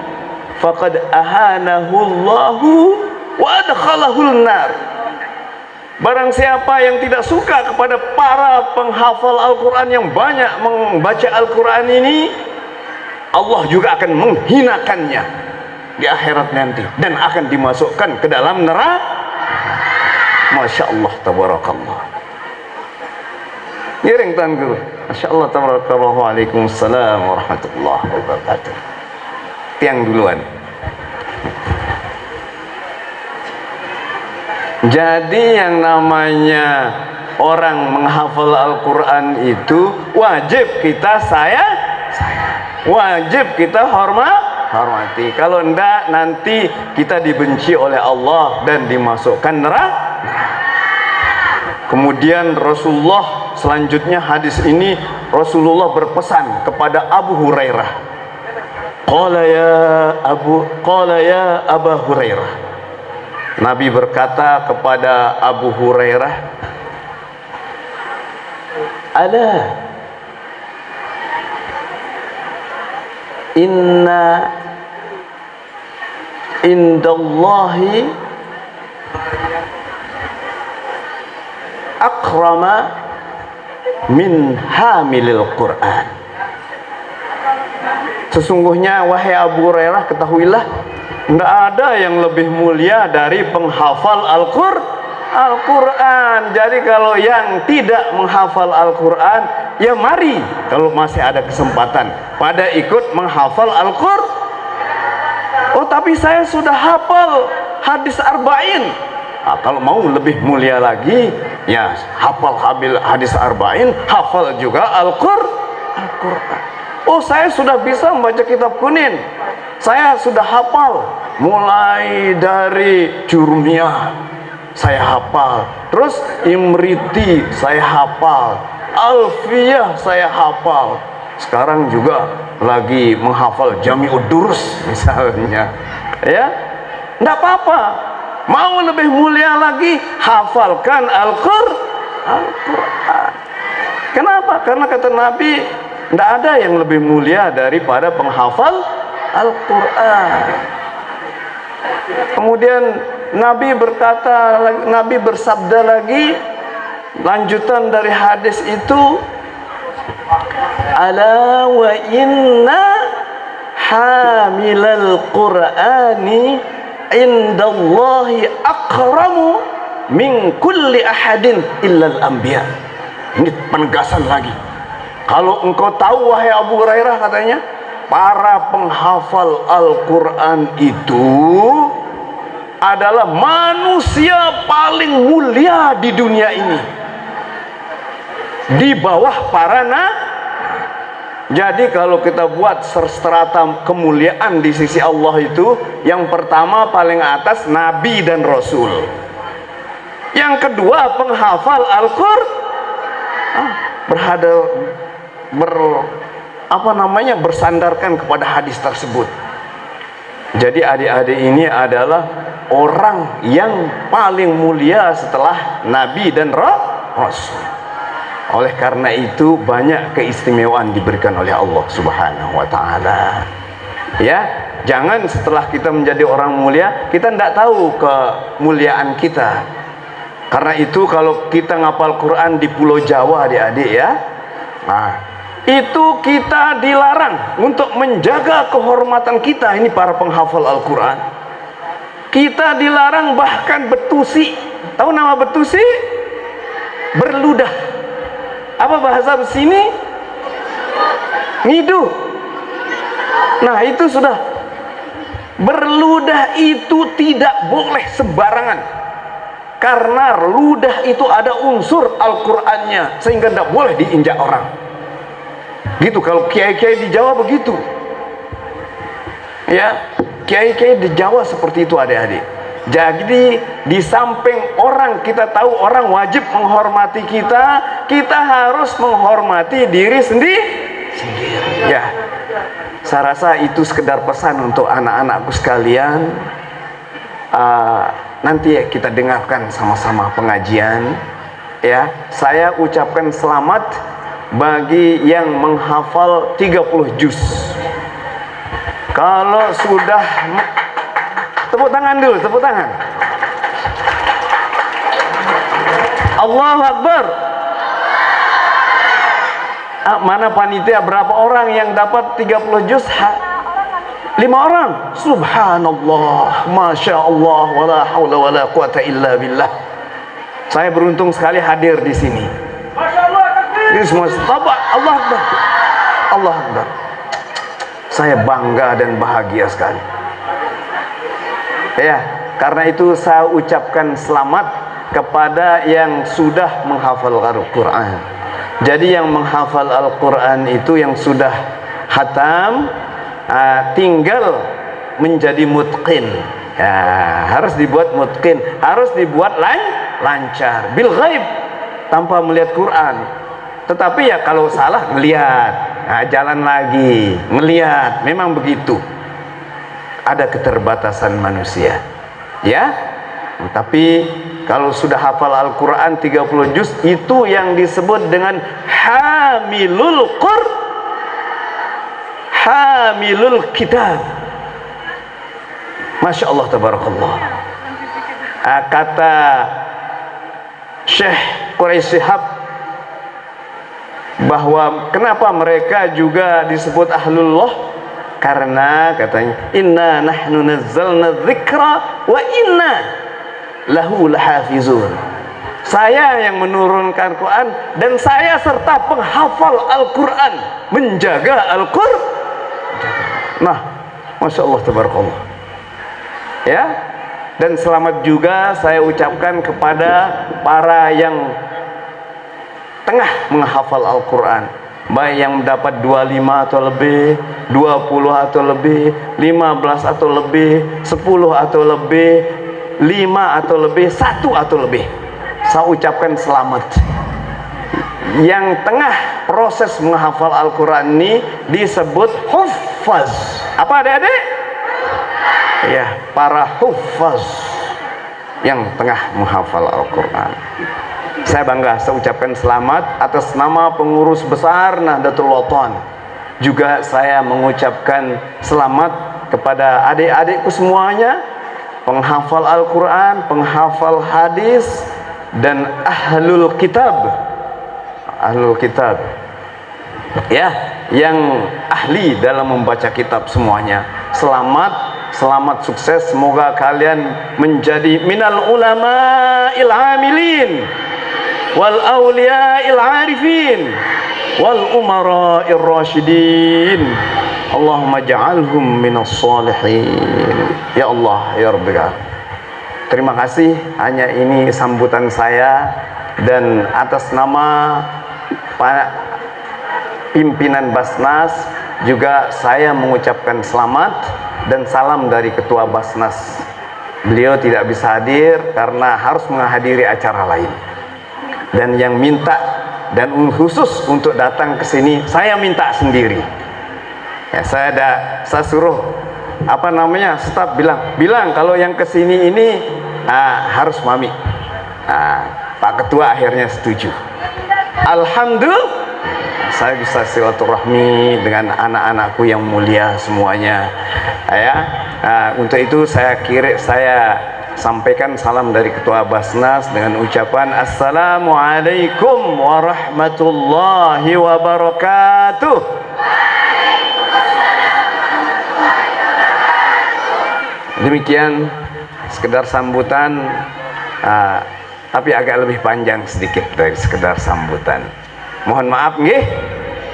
faqad ahanahu Allahu wa adkhalahul nar. Barang siapa yang tidak suka kepada para penghafal Al-Quran yang banyak membaca Al-Quran ini, Allah juga akan menghinakannya di akhirat nanti dan akan dimasukkan ke dalam neraka. Masya Allah, tabarakallah. Ngiring Tuan Guru. Masya Allah, tabarakallah. Waalaikumsalam warahmatullahi wabarakatuh. Tiang duluan. Jadi yang namanya orang menghafal Al-Quran itu wajib kita wajib kita hormati. Kalau enggak, nanti kita dibenci oleh Allah dan dimasukkan neraka. Kemudian Rasulullah, selanjutnya hadis ini Rasulullah berpesan kepada Abu Hurairah. Qala ya Abu Hurairah. Nabi berkata kepada Abu Hurairah, ala inna indallahi akrama min hamilil Qur'an. Sesungguhnya wahai Abu Hurairah, ketahuilah, tidak ada yang lebih mulia dari penghafal Al-Quran. Jadi kalau yang tidak menghafal Al-Quran, ya mari kalau masih ada kesempatan pada ikut menghafal Al-Quran. Oh, tapi saya sudah hafal hadis arba'in. Nah, kalau mau lebih mulia lagi, ya hafal hadis arba'in, hafal juga Al-Quran. Oh, saya sudah bisa membaca kitab kunin, saya sudah hafal mulai dari Jurumiyah saya hafal, terus Imriti saya hafal, Alfiyah saya hafal, sekarang juga lagi menghafal Jami'ud Durus misalnya. Ya, enggak apa-apa. Mau lebih mulia lagi, hafalkan Al-Quran. Kenapa? Karena kata Nabi, tidak ada yang lebih mulia daripada penghafal Al-Quran. Kemudian Nabi bersabda lagi, lanjutan dari hadis itu, ala wa inna hamilal Qur'ani indallahi akramu min kulli ahadin illal anbiya. Ini penegasan lagi. Kalau engkau tahu wahai Abu Hurairah, katanya, para penghafal Al-Quran itu adalah manusia paling mulia di dunia ini, di bawah para Jadi kalau kita buat strata kemuliaan di sisi Allah itu, yang pertama paling atas Nabi dan Rasul, yang kedua penghafal Al-Quran, bersandarkan kepada hadis tersebut. Jadi adik-adik ini adalah orang yang paling mulia setelah Nabi dan Rasul. Oleh karena itu banyak keistimewaan diberikan oleh Allah Subhanahu wa taala. Ya, jangan setelah kita menjadi orang mulia kita tidak tahu kemuliaan kita. Karena itu kalau kita ngapal Quran di Pulau Jawa adik-adik ya, nah, itu kita dilarang untuk menjaga kehormatan kita, ini para penghafal Al-Quran. Kita dilarang bahkan bertusi. Tahu nama bertusi? Berludah. Apa bahasa sini? Ngidu. Nah itu sudah. Berludah itu tidak boleh sembarangan, karena ludah itu ada unsur Al-Qurannya, sehingga tidak boleh diinjak orang. Gitu kalau kiai-kiai di Jawa begitu. Ya, kiai-kiai di Jawa seperti itu adik-adik. Jadi di samping orang kita tahu orang wajib menghormati kita, kita harus menghormati diri sendiri. Ya, saya rasa itu sekedar pesan untuk anak-anakku sekalian. Nanti kita dengarkan sama-sama pengajian. Ya, saya ucapkan selamat bagi yang menghafal 30 juz. Kalau sudah, tepuk tangan dulu, tepuk tangan. Allahu Akbar. Mana panitia berapa orang yang dapat 30 juz? 5 orang. Subhanallah, Masya Allah, wala hawla wala quwata illa billah. Saya beruntung sekali hadir di sini. Ini semua Allah Akbar. Allah Akbar. Saya bangga dan bahagia sekali. Ya, karena itu saya ucapkan selamat kepada yang sudah menghafal Al-Quran. Jadi yang menghafal Al-Quran itu yang sudah khatam, tinggal menjadi mutqin. Ya, harus dibuat mutqin, harus dibuat lancar bil ghaib, tanpa melihat Quran. Tetapi ya kalau salah melihat, jalan lagi melihat, memang begitu. Ada keterbatasan manusia. Ya. Tapi kalau sudah hafal Al-Quran 30 juz, itu yang disebut dengan hamilul hamilul kitab. Masya Allah, tabarakallah. Kata Syekh Quraisy Shihab bahwa kenapa mereka juga disebut ahlullah, karena katanya inna nahnu nazzalna dzikra wa inna lahu lahafizun. Saya yang menurunkan Quran dan saya serta penghafal Al-Quran, menjaga Al-Quran. Nah, Masya Allah, tabarakallah. Ya, dan selamat juga saya ucapkan kepada para yang tengah menghafal Al-Quran, baik yang mendapat 25 atau lebih, 20 atau lebih, 15 atau lebih, 10 atau lebih, 5 atau lebih, 1 atau lebih. Saya ucapkan selamat. Yang tengah proses menghafal Al-Quran ini disebut huffaz. Apa adik-adik? Ya, para huffaz yang tengah menghafal Al-Quran. Saya bangga, saya ucapkan selamat atas nama pengurus besar Nahdlatul Wathon. Juga saya mengucapkan selamat kepada adik-adikku semuanya, penghafal Al-Quran, penghafal hadis, dan ahlul kitab. Ahlul kitab, ya, yang ahli dalam membaca kitab semuanya. Selamat, selamat sukses, semoga kalian menjadi minal ulama'il amilin wal awliya'il arifin wal umara'ir rasyidin. Allahumma ja'alhum minas salihin. Ya Allah, ya Rabbi. Terima kasih, hanya ini sambutan saya, dan atas nama para pimpinan Basnas juga saya mengucapkan selamat dan salam dari Ketua Basnas. Beliau tidak bisa hadir karena harus menghadiri acara lain. Dan yang minta dan khusus untuk datang ke sini saya minta sendiri. Ya, saya suruh staf bilang kalau yang ke sini ini harus mami. Pak Ketua akhirnya setuju. Alhamdulillah saya bisa silaturahmi dengan anak-anakku yang mulia semuanya. Untuk itu saya sampaikan salam dari Ketua Basnas dengan ucapan Assalamualaikum warahmatullahi wabarakatuh. Demikian sekedar sambutan, tapi agak lebih panjang sedikit dari sekedar sambutan. Mohon maaf nggih.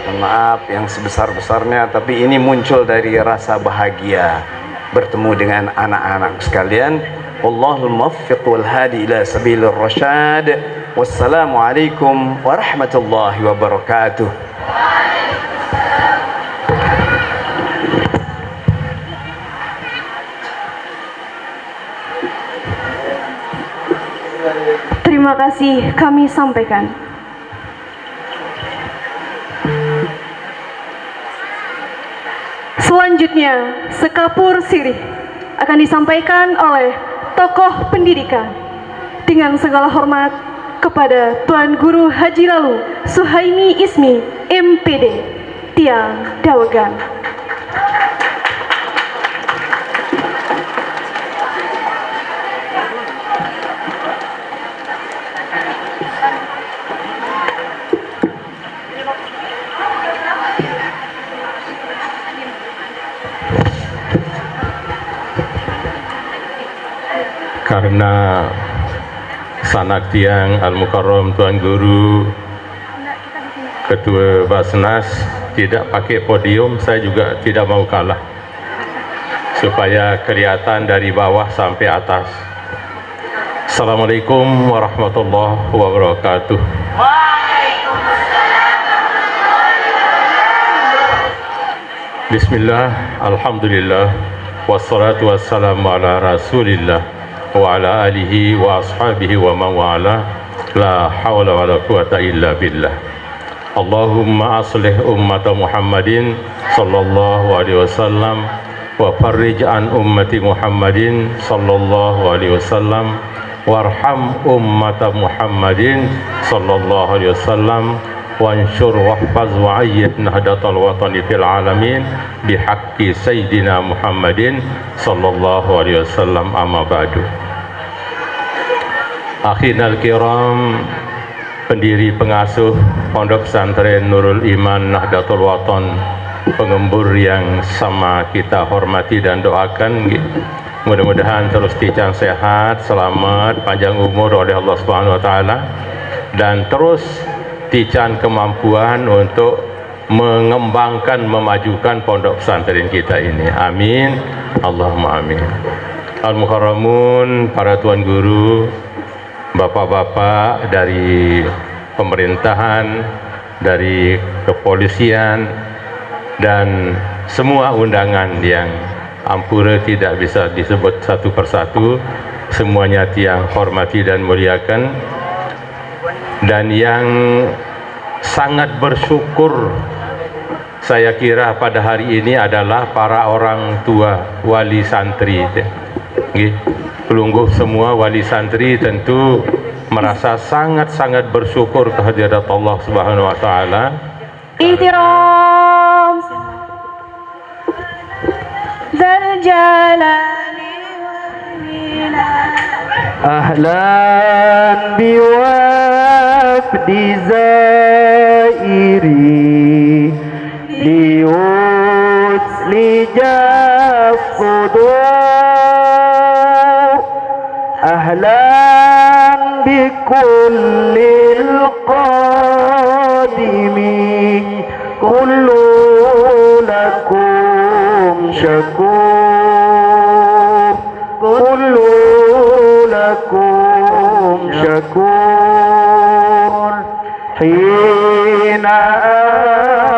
Mohon maaf yang sebesar-besarnya, tapi ini muncul dari rasa bahagia bertemu dengan anak-anak sekalian. Wallahul muwaffiq wal hadi ila sabilir rasyad. Wassalamualaikum warahmatullahi wabarakatuh.
Terima kasih kami sampaikan. Selanjutnya, sekapur sirih akan disampaikan oleh tokoh pendidikan dengan segala hormat kepada Tuan Guru Haji Lalu Suhaimi Ismi MPD Tiang Dawegan.
Karena sanak tiang Al-Mukarram Tuan Guru Ketua Basnas tidak pakai podium, saya juga tidak mau kalah supaya kelihatan dari bawah sampai atas. Assalamualaikum warahmatullahi wabarakatuh. Bismillah, alhamdulillah, wassalatu wassalamu ala rasulillah wa ala alihi wa ashabihi wa man wala, la hawla wa la quwata illa billah. Allahumma aslih ummata Muhammadin sallallahu alaihi wasallam wa farrij an ummati Muhammadin sallallahu alaihi wasallam warham ummata Muhammadin sallallahu alaihi wasallam wansur wahfaz wa ayyid nahdatal watani fil alamin bihaqqi sayyidina Muhammadin sallallahu alaihi wasallam, amma ba'du. Akhinal kiram, pendiri pengasuh Pondok Pesantren Nurul Iman Nahdlatul Wathon, pengembur yang sama kita hormati dan doakan, mudah-mudahan terus dican sehat, selamat, panjang umur oleh Allah Subhanahu wa taala, dan terus dican kemampuan untuk mengembangkan, memajukan pondok pesantren kita ini. Amin, Allahumma amin. Al-Mukarramun, para tuan guru, bapak-bapak dari pemerintahan, dari kepolisian, dan semua undangan yang ampura tidak bisa disebut satu persatu, semuanya tiang hormati dan muliakan. Dan yang sangat bersyukur saya kira pada hari ini adalah para orang tua wali santri. Pelungguh semua wali santri tentu merasa sangat-sangat bersyukur kehadirat Allah Subhanahu wa taala.
Ihtiram Dzal Jalali wal Minah.
Ahlan biwafdi zairi liwusli jafudun kullu lakum syakur, kullu lakum syakur. Hina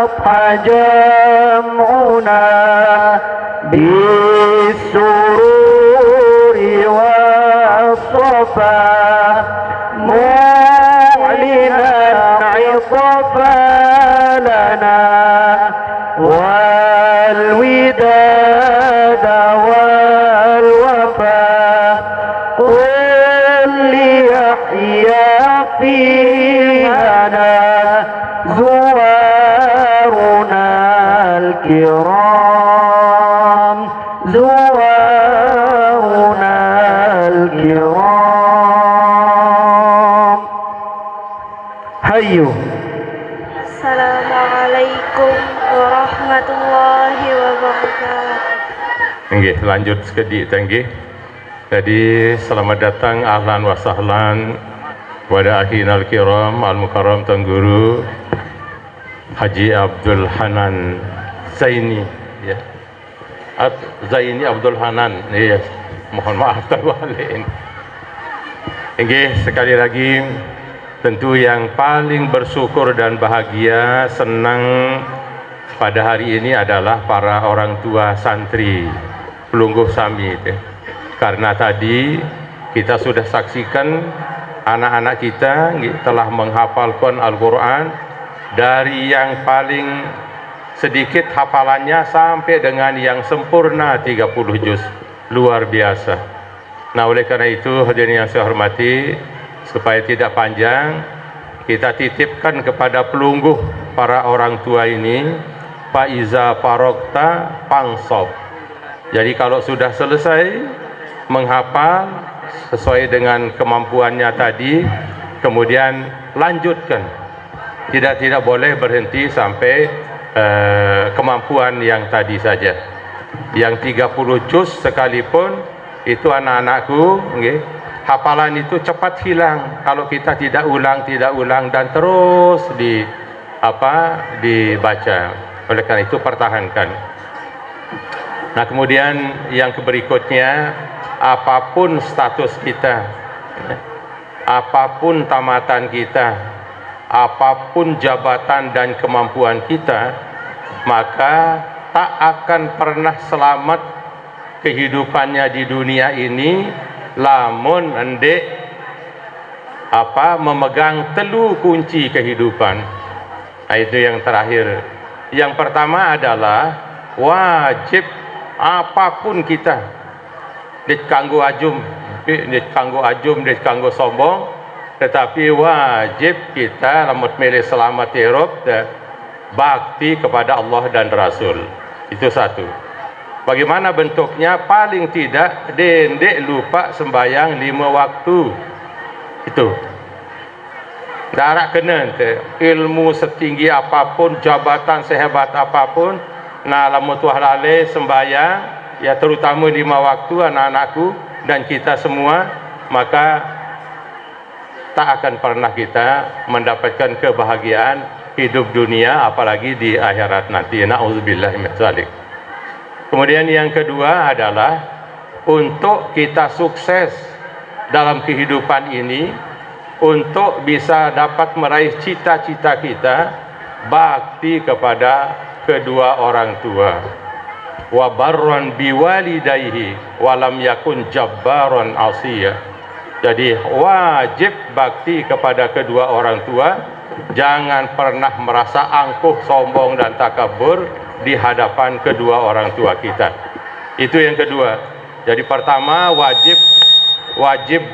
abha jam'una bisururi was-safa mu'linan 'idhafa lana wal widada wal wafa qul liyahya fihana zuwaruna al-kiram, zuwaruna al-kiram. Hayu.
Assalamualaikum warahmatullahi wabarakatuh.
Nggih, lanjut sekedik tanggi. Jadi selamat datang ahlan wa sahlan kepada akhinal kiram al-mukarram Tuan Guru Haji Abdul Hanan Zaini, ya. Zaini Abdul Hanan, ya. Mohon maaf terbalik. Nggih, sekali lagi tentu yang paling bersyukur dan bahagia, senang pada hari ini adalah para orang tua santri Pelungguh Sami itu. Karena tadi kita sudah saksikan anak-anak kita telah menghafalkan Al-Quran dari yang paling sedikit hafalannya sampai dengan yang sempurna 30 juz. Luar biasa. Nah, oleh karena itu hadirin yang saya hormati, supaya tidak panjang, kita titipkan kepada pelungguh para orang tua ini, Faiza Farokta Pangsob. Jadi kalau sudah selesai menghafal sesuai dengan kemampuannya tadi, kemudian lanjutkan. Tidak boleh berhenti sampai kemampuan yang tadi saja. Yang 30 juz sekalipun itu anak-anakku, okay, hafalan itu cepat hilang kalau kita tidak ulang dan terus dibaca. Oleh karena itu pertahankan. Nah, kemudian yang berikutnya, apapun status kita, apapun tamatan kita, apapun jabatan dan kemampuan kita, maka tak akan pernah selamat kehidupannya di dunia ini lamun endek memegang telu kunci kehidupan. Nah, itu yang terakhir. Yang pertama adalah wajib apapun kita, dit kanggo ajum, dit kanggo sombong, tetapi wajib kita lamut milih selamat hirup bakti kepada Allah dan Rasul. Itu satu. Bagaimana bentuknya? Paling tidak dendek lupa sembahyang 5 waktu. Itu darak kena ilmu setinggi apapun, jabatan sehebat apapun, nah lamun tuah lalai sembahyang, ya terutama 5 waktu anak-anakku dan kita semua, maka tak akan pernah kita mendapatkan kebahagiaan hidup dunia apalagi di akhirat nanti. Na'udzubillah min dzalik. Kemudian yang kedua adalah untuk kita sukses dalam kehidupan ini, untuk bisa dapat meraih cita-cita kita, bakti kepada kedua orang tua. Wa barran biwalidayhi wa lam yakun jabbaran asiya. Jadi wajib bakti kepada kedua orang tua, jangan pernah merasa angkuh, sombong dan takabur di hadapan kedua orang tua kita. Itu yang kedua. Jadi pertama wajib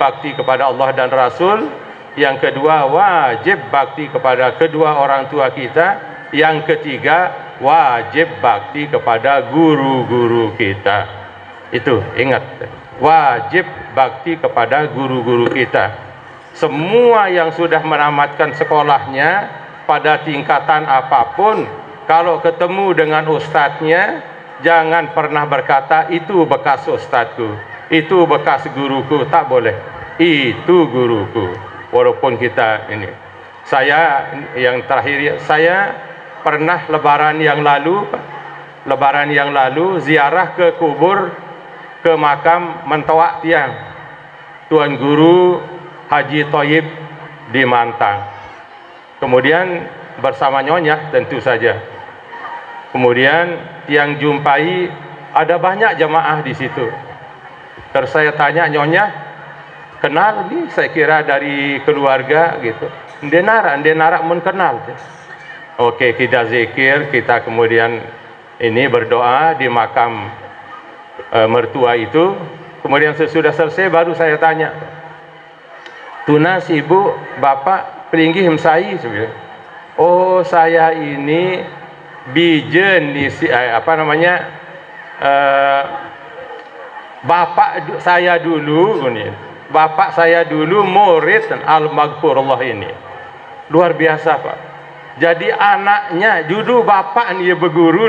bakti kepada Allah dan Rasul. Yang kedua wajib bakti kepada kedua orang tua kita. Yang ketiga wajib bakti kepada guru-guru kita. Itu ingat, wajib bakti kepada guru-guru kita. Semua yang sudah menamatkan sekolahnya pada tingkatan apapun, kalau ketemu dengan ustadznya, jangan pernah berkata itu bekas ustadzku, itu bekas guruku. Tak boleh, itu guruku. Walaupun kita ini, saya yang terakhir, saya pernah lebaran yang lalu ziarah ke kubur, ke makam mentoak tiang Tuan Guru Haji Thayyib di Mantang. Kemudian bersama Nyonya tentu saja. Kemudian tiang jumpai ada banyak jamaah di situ. Terus saya tanya Nyonya, kenal nih? Saya kira dari keluarga gitu. Dia narak mun kenal. Oke, kita zikir, kita kemudian ini berdoa di makam mertua itu. Kemudian sesudah selesai baru saya tanya, tunas ibu bapak pelinggih hemsai sebenarnya. Oh, saya ini bijen di bapak saya dulu murid Al-Maghfurullah ini. Luar biasa, Pak. Jadi anaknya dulu bapak nih berguru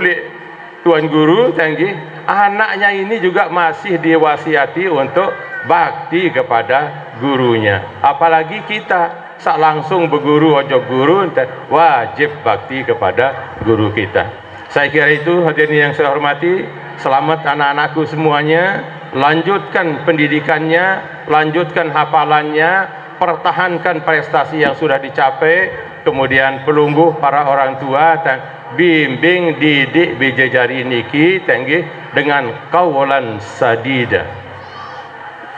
Tuan Guru tinggi, anaknya ini juga masih diwasiati untuk bakti kepada gurunya. Apalagi kita sak langsung berguru ojo guru, wajib bakti kepada guru kita. Saya kira itu, hadirin yang saya hormati. Selamat anak-anakku semuanya, lanjutkan pendidikannya, lanjutkan hafalannya, pertahankan prestasi yang sudah dicapai, kemudian pelungguh para orang tua dan bimbing didik bijajari niki tanggi dengan kaulan sadida.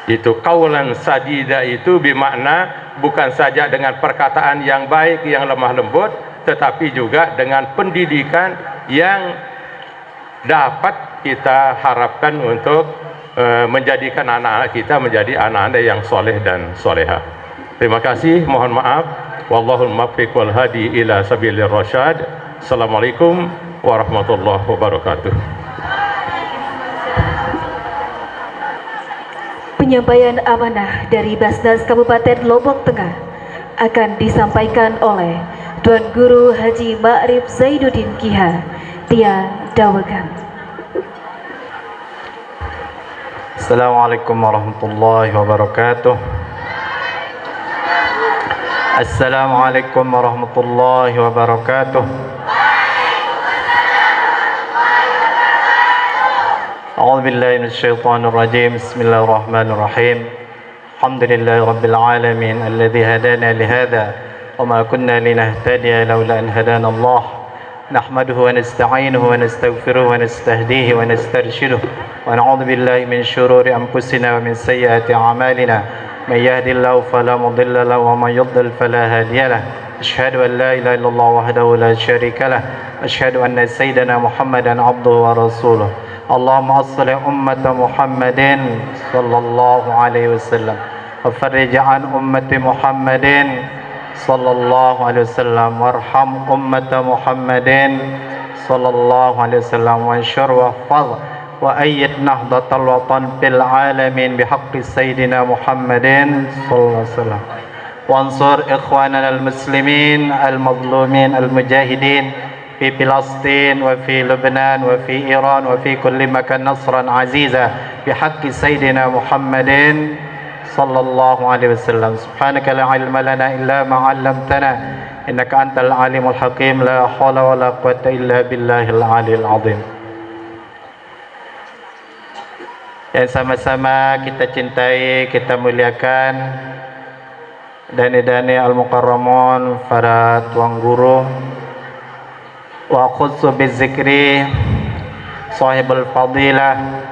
Itu kaulan sadida itu bermakna bukan saja dengan perkataan yang baik, yang lemah lembut, tetapi juga dengan pendidikan yang dapat kita harapkan untuk menjadikan anak-anak kita menjadi anak-anak yang soleh dan soleha. Terima kasih, mohon maaf. Wallahul muwaffiq wal hadi ila sabilir rasyad. Assalamualaikum warahmatullahi wabarakatuh.
Penyampaian amanah dari Basnas Kabupaten Lombok Tengah akan disampaikan oleh Tuan Guru Haji Ma'rif Zainuddin Kiha, Tiang Dawegan.
Assalamualaikum warahmatullahi wabarakatuh. Assalamualaikum warahmatullahi wabarakatuh. A'udzu billahi minasyaitonir rajim. Bismillahirrahmanirrahim. Alhamdulillahi rabbil alamin alladzi hadana li hadza wa ma kunna linahtadiya laula an hadana Allah. Nahmaduhu wa nasta'inuhu wa nastaghfiruhu wa nastahdihi wa nastarshiduhu wa na'udzu billahi min shururi anfusina wa min sayyiati a'malina. من يهد الله فلا مضل له ومن يضلل فلا هادي له. أشهد أن لا إله إلا الله وحده لا شريك له. أشهد أن سيدنا محمدا عبده ورسوله. اللهم صل أمة محمد صلى الله عليه وسلم وفرج عن أمة محمد صلى الله عليه وسلم وارحم أمة محمد صلى الله عليه وسلم وانشر واحفظ وأيد نهضة الوطن في العالمين بحق سيدنا محمد صلى الله عليه وسلم وانصر إخواننا المسلمين المظلومين المجاهدين في فلسطين وفي لبنان وفي إيران وفي كل مكان نصرا عزيزا بحق سيدنا محمد صلى الله عليه وسلم. سبحانك لا علم لنا إلا ما علمتنا إنك أنت العليم الحكيم. لا حول ولا قوة إلا بالله العلي العظيم. Yang sama-sama kita cintai, kita muliakan dani-dani al-mukarramun, para tuan guru, wa khussu bizikri sahibul fadilah,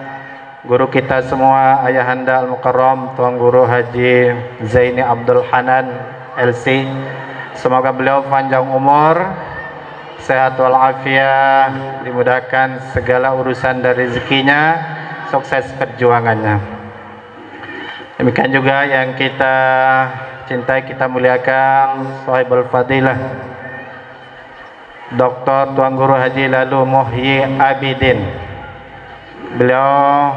guru kita semua, ayahanda al-mukarram tuan guru Haji Zaini Abdul Hanan LC. Semoga beliau panjang umur, sehat walafiat, dimudahkan segala urusan dan rezekinya, sukses perjuangannya. Demikian juga yang kita cintai, kita muliakan sahibul fadilah Dr. Tuan Guru Haji Lalu Muhyi Abidin. Beliau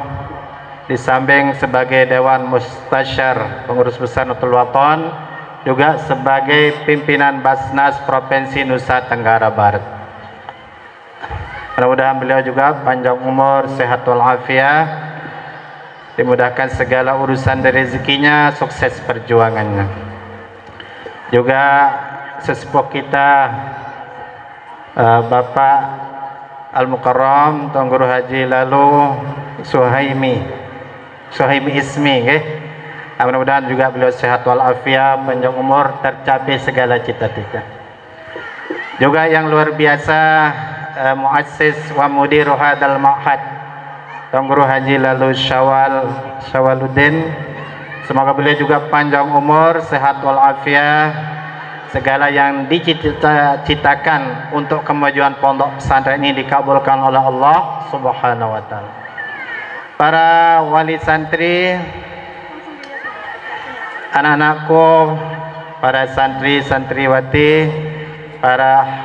di samping sebagai Dewan Mustasyar Pengurus Besar Nahdlatul Wathon, juga sebagai pimpinan Basnas Provinsi Nusa Tenggara Barat. Mudah-mudahan beliau juga panjang umur, sehat walafiat, dimudahkan segala urusan dan rezekinya, sukses perjuangannya. Juga sesepuh kita Bapak Al-Mukarram Tuan Guru Haji lalu Suhaimi Ismi nggih. Mudah-mudahan juga beliau sehat walafiat, panjang umur, tercapai segala cita-cita. Juga yang luar biasa muassis wa mudiru hadal ma'had Tuan Guru Haji lalu Syawaluddin, semoga beliau juga panjang umur, sehat walafiat, segala yang dicita-citakan untuk kemajuan pondok pesantren ini dikabulkan oleh Allah Subhanahu wa taala. Para wali santri, anak-anakku, para santri-santriwati, para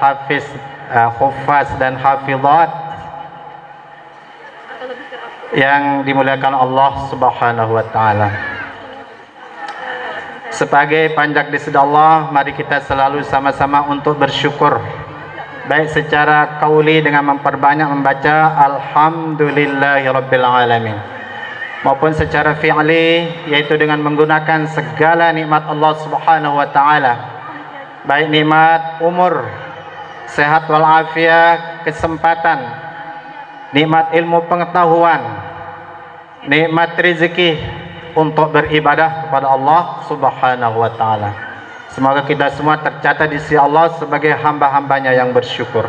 hufaz dan hafizat yang dimuliakan Allah Subhanahu wa taala. Sebagai panjak di sisi Allah, mari kita selalu sama-sama untuk bersyukur, baik secara qauli dengan memperbanyak membaca alhamdulillahirabbil alamin, maupun secara fi'li yaitu dengan menggunakan segala nikmat Allah Subhanahu wa taala, baik nikmat umur, sehat walafiat, kesempatan, nikmat ilmu pengetahuan, nikmat rezeki untuk beribadah kepada Allah Subhanahu wa taala. Semoga kita semua tercatat di sisi Allah sebagai hamba-hambanya yang bersyukur.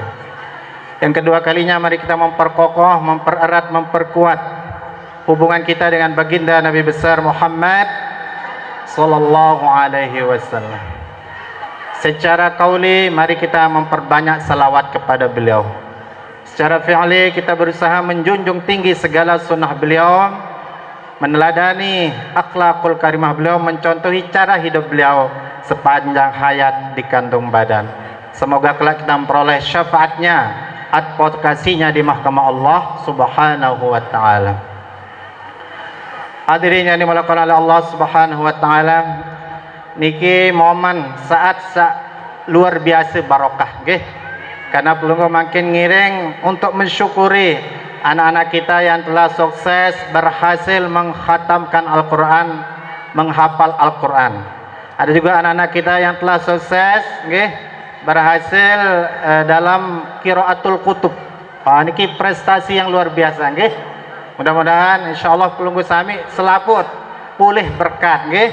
Yang kedua kalinya, mari kita memperkokoh, mempererat, memperkuat hubungan kita dengan baginda Nabi besar Muhammad sallallahu alaihi wasallam. Secara qauli, mari kita memperbanyak salawat kepada beliau. Secara fi'li, kita berusaha menjunjung tinggi segala sunnah beliau, meneladani akhlakul karimah beliau, mencontohi cara hidup beliau sepanjang hayat di kandung badan. Semoga kelak kita memperoleh syafaatnya, advokasinya di mahkamah Allah Subhanahu wa taala. Hadirin yang dimuliakan oleh Allah Subhanahu wa taala, niki momen saat luar biasa barokah nggih. Karena perlu makin ngiring untuk mensyukuri anak-anak kita yang telah sukses berhasil mengkhatamkan Al-Quran, menghafal Al-Quran. Ada juga anak-anak kita yang telah sukses nggih, berhasil dalam qiraatul kutub. Niki prestasi yang luar biasa nggih. Mudah-mudahan insyaallah pelunggu sami selaput pulih berkat nggih,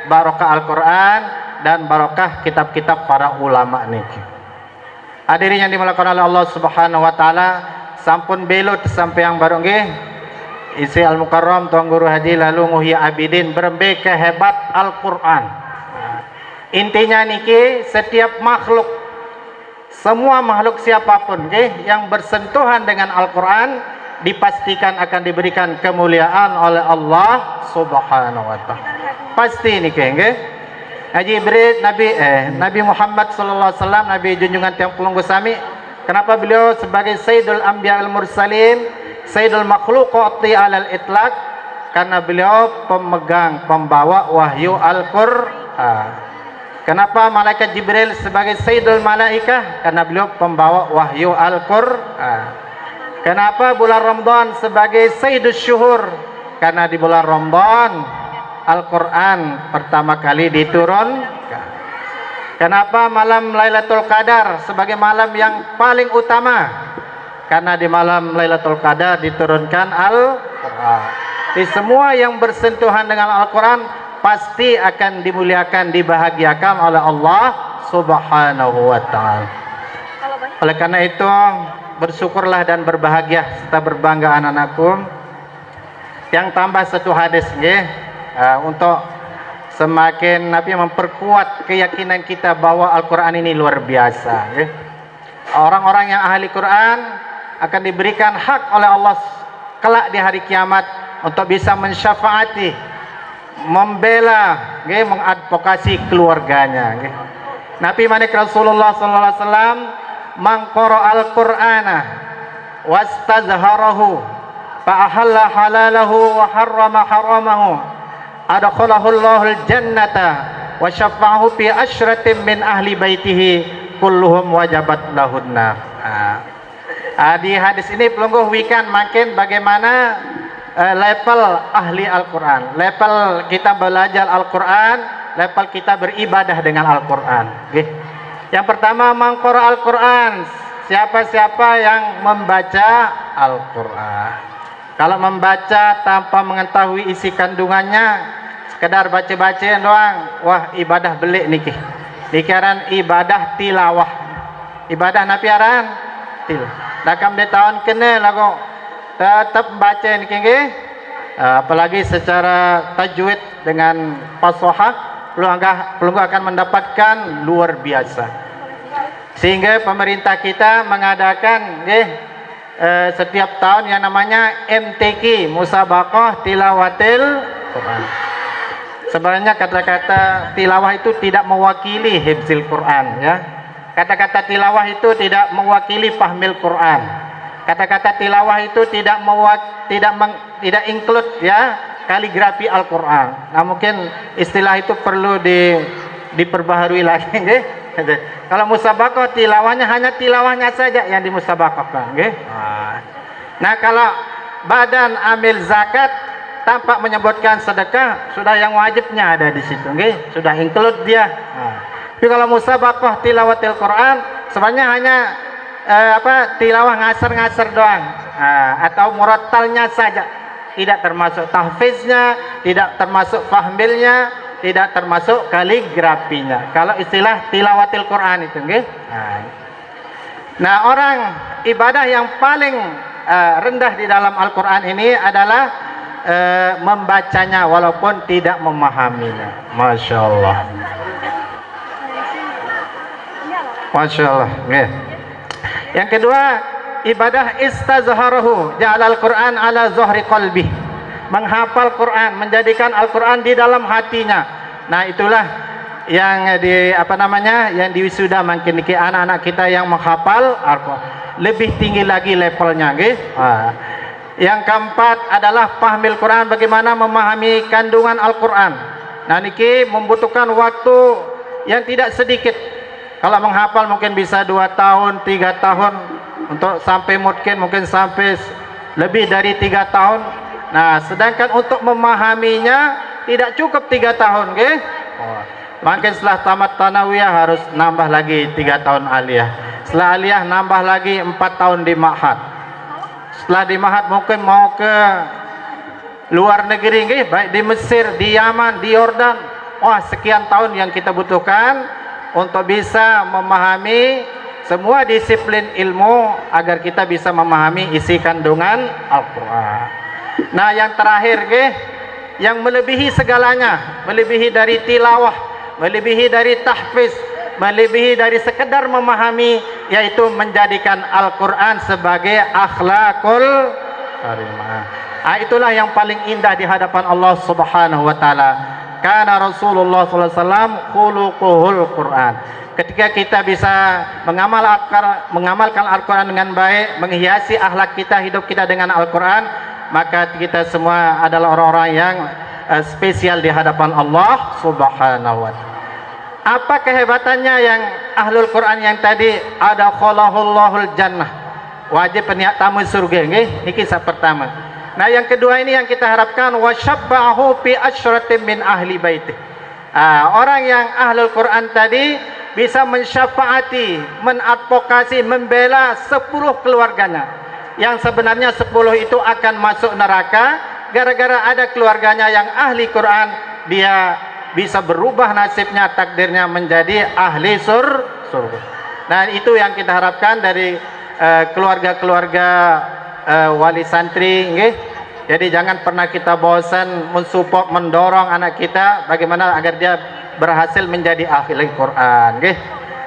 barokah Al-Quran dan barokah kitab-kitab para ulama niki. Hadirin yang dimuliakan oleh Allah Subhanahu wa taala, sampun belut sampai yang baru nggih. Isi Al-Mukarram Tuan Guru Haji lalu Muhyi Abidin berembe kehebat Al-Quran. Intinya niki, setiap makhluk, semua makhluk siapapun nggih yang bersentuhan dengan Al-Quran dipastikan akan diberikan kemuliaan oleh Allah Subhanahu wa taala. Pasti niki nggih. Haji Ibrid Nabi Muhammad sallallahu alaihi wasallam, Nabi junjungan tiang pelunggu sami, kenapa beliau sebagai Sayyidul Anbiya al Mursalin, Sayyidul Makhluqati alal itlaq? Karena beliau pemegang, pembawa wahyu Al-Qur'an. Kenapa malaikat Jibril sebagai Sayyidul Malaikah? Karena beliau pembawa wahyu Al-Qur'an. Kenapa bulan Ramadan sebagai Sayyidus Syuhur? Karena di bulan Ramadan Al-Quran pertama kali diturunkan. Kenapa malam Lailatul Qadar sebagai malam yang paling utama? Karena di malam Lailatul Qadar diturunkan Al-Quran. Di semua yang bersentuhan dengan Al-Quran pasti akan dimuliakan, dibahagiakan oleh Allah Subhanahu wa taala. Oleh karena itu, bersyukurlah dan berbahagia serta berbangga anak-anakku. Yang tambah satu hadis nggih, untuk semakin memperkuat keyakinan kita bahwa Al-Quran ini luar biasa. Orang-orang yang ahli Quran akan diberikan hak oleh Allah kelak di hari kiamat untuk bisa mensyafaati, membela, mengadvokasi keluarganya. Nabi manik Rasulullah sallallahu alaihi wasallam, man qara al-Qur'ana wastazharahu fa ahalla halalahu wa harrama haramahu adkhalahu Allahul jannata wa syafa'ahu fi asyratin min ahli baitihi kulluhum wajabat lahunna. Di hadis ini pelungguh wikan makin bagaimana level ahli Al-Quran, level kita belajar Al-Quran, level kita beribadah dengan Al-Quran. Yang pertama, mangkora Al-Quran siapa-siapa yang membaca Al-Quran. Kalau membaca tanpa mengetahui isi kandungannya, sekedar baca-baca doang, wah ibadah belik niki. Dikaran ibadah tilawah. Ibadah napiaran nakam de tahun kena lagu tetap baca niki nggih. Apalagi secara tajwid dengan fasahah, pelunggu akan mendapatkan luar biasa. Sehingga pemerintah kita mengadakan setiap tahun yang namanya MTQ, Musabaqah Tilawatil Quran. Sebenarnya kata-kata tilawah itu tidak mewakili hifzil Quran, ya. Kata-kata tilawah itu tidak mewakili fahmil Quran. Kata-kata tilawah itu tidak include, ya, kaligrafi Al-Quran. Nah, mungkin istilah itu perlu diperbaharui lagi, nggih. Kalau musabaqah tilawahnya hanya tilawahnya saja yang dimusabaqahkan, nggih. Nah, kalau badan amil zakat tanpa menyebutkan sedekah, sudah yang wajibnya ada di situ, nggih. Sudah include dia. Tapi kalau musabaqah tilawatil Quran sebenarnya hanya tilawah ngasar-ngasar doang, atau murattalnya saja, tidak termasuk tahfiznya, tidak termasuk fahmilnya, tidak termasuk kaligrafinya. Kalau istilah tilawatil Quran itu, nggih. Nah, orang ibadah yang paling rendah di dalam Al-Quran ini adalah membacanya walaupun tidak memahaminya. Masya Allah. Masya Allah. Yang kedua, ibadah istazharahu, ja'alal Quran ala zuhri qalbi. Menghafal Quran, menjadikan Al-Quran di dalam hatinya. Nah, itulah yang yang diwisuda makin niki anak-anak kita yang menghafal Al-Quran. Lebih tinggi lagi levelnya, nggih. Yang keempat adalah fahmil Quran, bagaimana memahami kandungan Al-Quran. Nah, niki membutuhkan waktu yang tidak sedikit. Kalau menghafal mungkin bisa 2 tahun, 3 tahun, untuk sampai mungkin sampai lebih dari 3 tahun. Nah, sedangkan untuk memahaminya tidak cukup 3 tahun, nggih. Mungkin setelah tamat tanawiyah harus nambah lagi 3 tahun aliyah. Setelah aliyah nambah lagi 4 tahun di ma'had. Setelah di ma'had mungkin mau ke luar negeri, nggih, baik di Mesir, di Yaman, di Yordan. Wah, sekian tahun yang kita butuhkan untuk bisa memahami semua disiplin ilmu agar kita bisa memahami isi kandungan Al-Quran. Nah, yang terakhir, yang melebihi segalanya, melebihi dari tilawah, melebihi dari tahfiz, melebihi dari sekedar memahami, yaitu menjadikan Al-Quran sebagai akhlakul karimah. Itulah yang paling indah di hadapan Allah Subhanahu wa taala. Karena Rasulullah SAW khuluquhul Quran. Ketika kita bisa mengamalkan Al-Quran dengan baik, menghiasi akhlak kita, hidup kita dengan Al-Quran, maka kita semua adalah orang-orang yang spesial di hadapan Allah Subhanahu wa taala. Apa kehebatannya yang ahlul Quran yang tadi? Ada khalahullahul jannah, wajib peniak tamu surga, nggih. Ini kisah pertama. Nah, yang kedua ini yang kita harapkan, wasyabbahu fi asyratin min ahli baiti. Orang yang ahlul Quran tadi bisa mensyafaati, menadvokasi, membela 10 keluarganya, yang sebenarnya 10 itu akan masuk neraka. Gara-gara ada keluarganya yang ahli Quran, dia bisa berubah nasibnya, takdirnya menjadi ahli surga. Nah, itu yang kita harapkan dari keluarga-keluarga wali santri, nggih. Jadi jangan pernah kita bosan mensupport, mendorong anak kita bagaimana agar dia berhasil menjadi ahli Quran, nggih.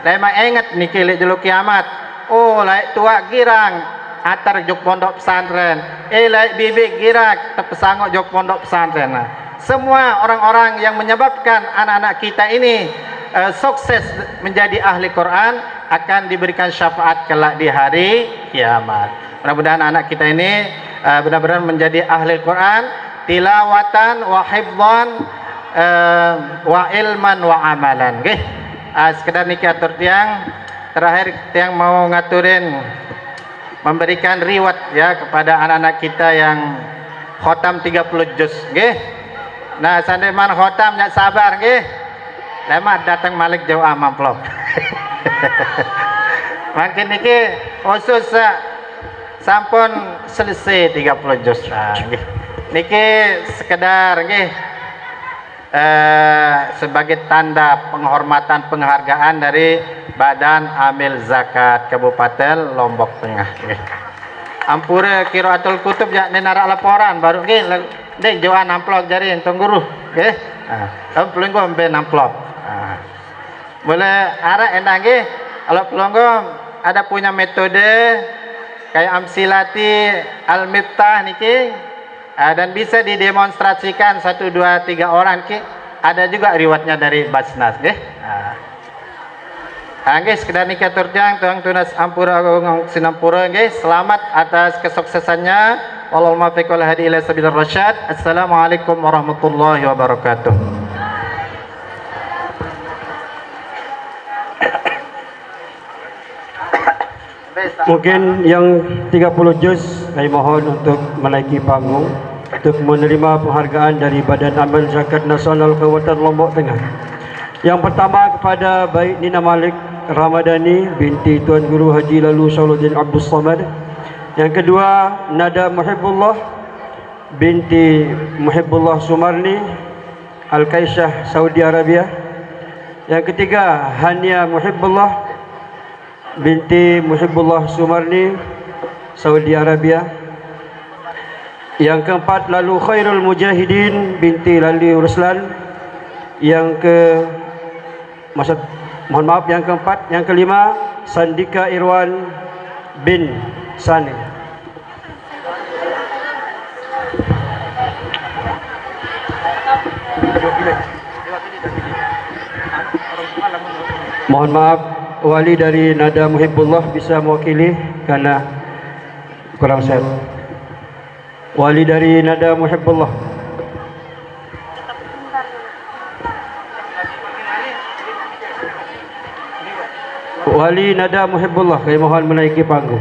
Lema ingat niki lek dulu kiamat. Oh, lek tua girang atar jok pondok pesantren. Lek bibi girak tepesangok jok pondok pesantren. Nah, semua orang-orang yang menyebabkan anak-anak kita ini sukses menjadi ahli Quran akan diberikan syafaat kelak di hari kiamat. Mudah-mudahan anak kita ini benar-benar menjadi ahli Quran, tilawatan wa hifdhan wa ilman wa amalan, nggih. Sekedar niki atur tiang, terakhir tiang mau ngaturin memberikan riwayat ya kepada anak-anak kita yang khotam 30 juz, nggih. Nah, sandeman khotam nyak sabar, nggih. Lama datang malik jauh amplop. Makin niki khusus sampun selesai 30 juz. Nggih. Niki sekedar nggih sebagai tanda penghormatan penghargaan dari Badan Amil Zakat Kabupaten Lombok Tengah. Nggih. Ampura Qiraatul Kutub ya nara laporan baru nggih dek joan amplop jari entong guru nggih. Pelunggu ambil amplop. Boleh arah endang nggih. Kalau pelunggu ada punya metode kayak amsilati al-miftah niki dan bisa didemonstrasikan 1 2 3 orang ki. Ada juga riwayatnya dari Basnas nggih. Nggih sekedar nikah turjang tuang tunas ampura agung sinampura nggih. Selamat atas kesuksesannya. Wallahul muwaffiq wal hadi ila sabilir rasyad. Assalamualaikum warahmatullahi wabarakatuh.
Mungkin yang 30 juz saya mohon untuk menaiki panggung untuk menerima penghargaan dari Badan Amal Zakat Nasional Kabupaten Lombok Tengah. Yang pertama kepada Baik Nina Malik Ramadhani binti Tuan Guru Haji Lalu Syauruddin Abdul Samad. Yang kedua Nada Muhibbullah binti Muhibbullah Sumarni Al-Kaisyah Saudi Arabia. Yang ketiga Hania Muhibbullah binti Muhibbullah Sumarni Saudi Arabia. Yang keempat Lalu Khairul Mujahidin binti Lali Ruslan. Mohon maaf yang keempat, yang kelima Sandika Irwan bin Sani. Mohon maaf wali dari Nada Muhibbullah bisa mewakili karena kurang sehat. Wali dari Nada Muhibbullah. Wali Nada Muhibbullah, kami mohon menaiki panggung.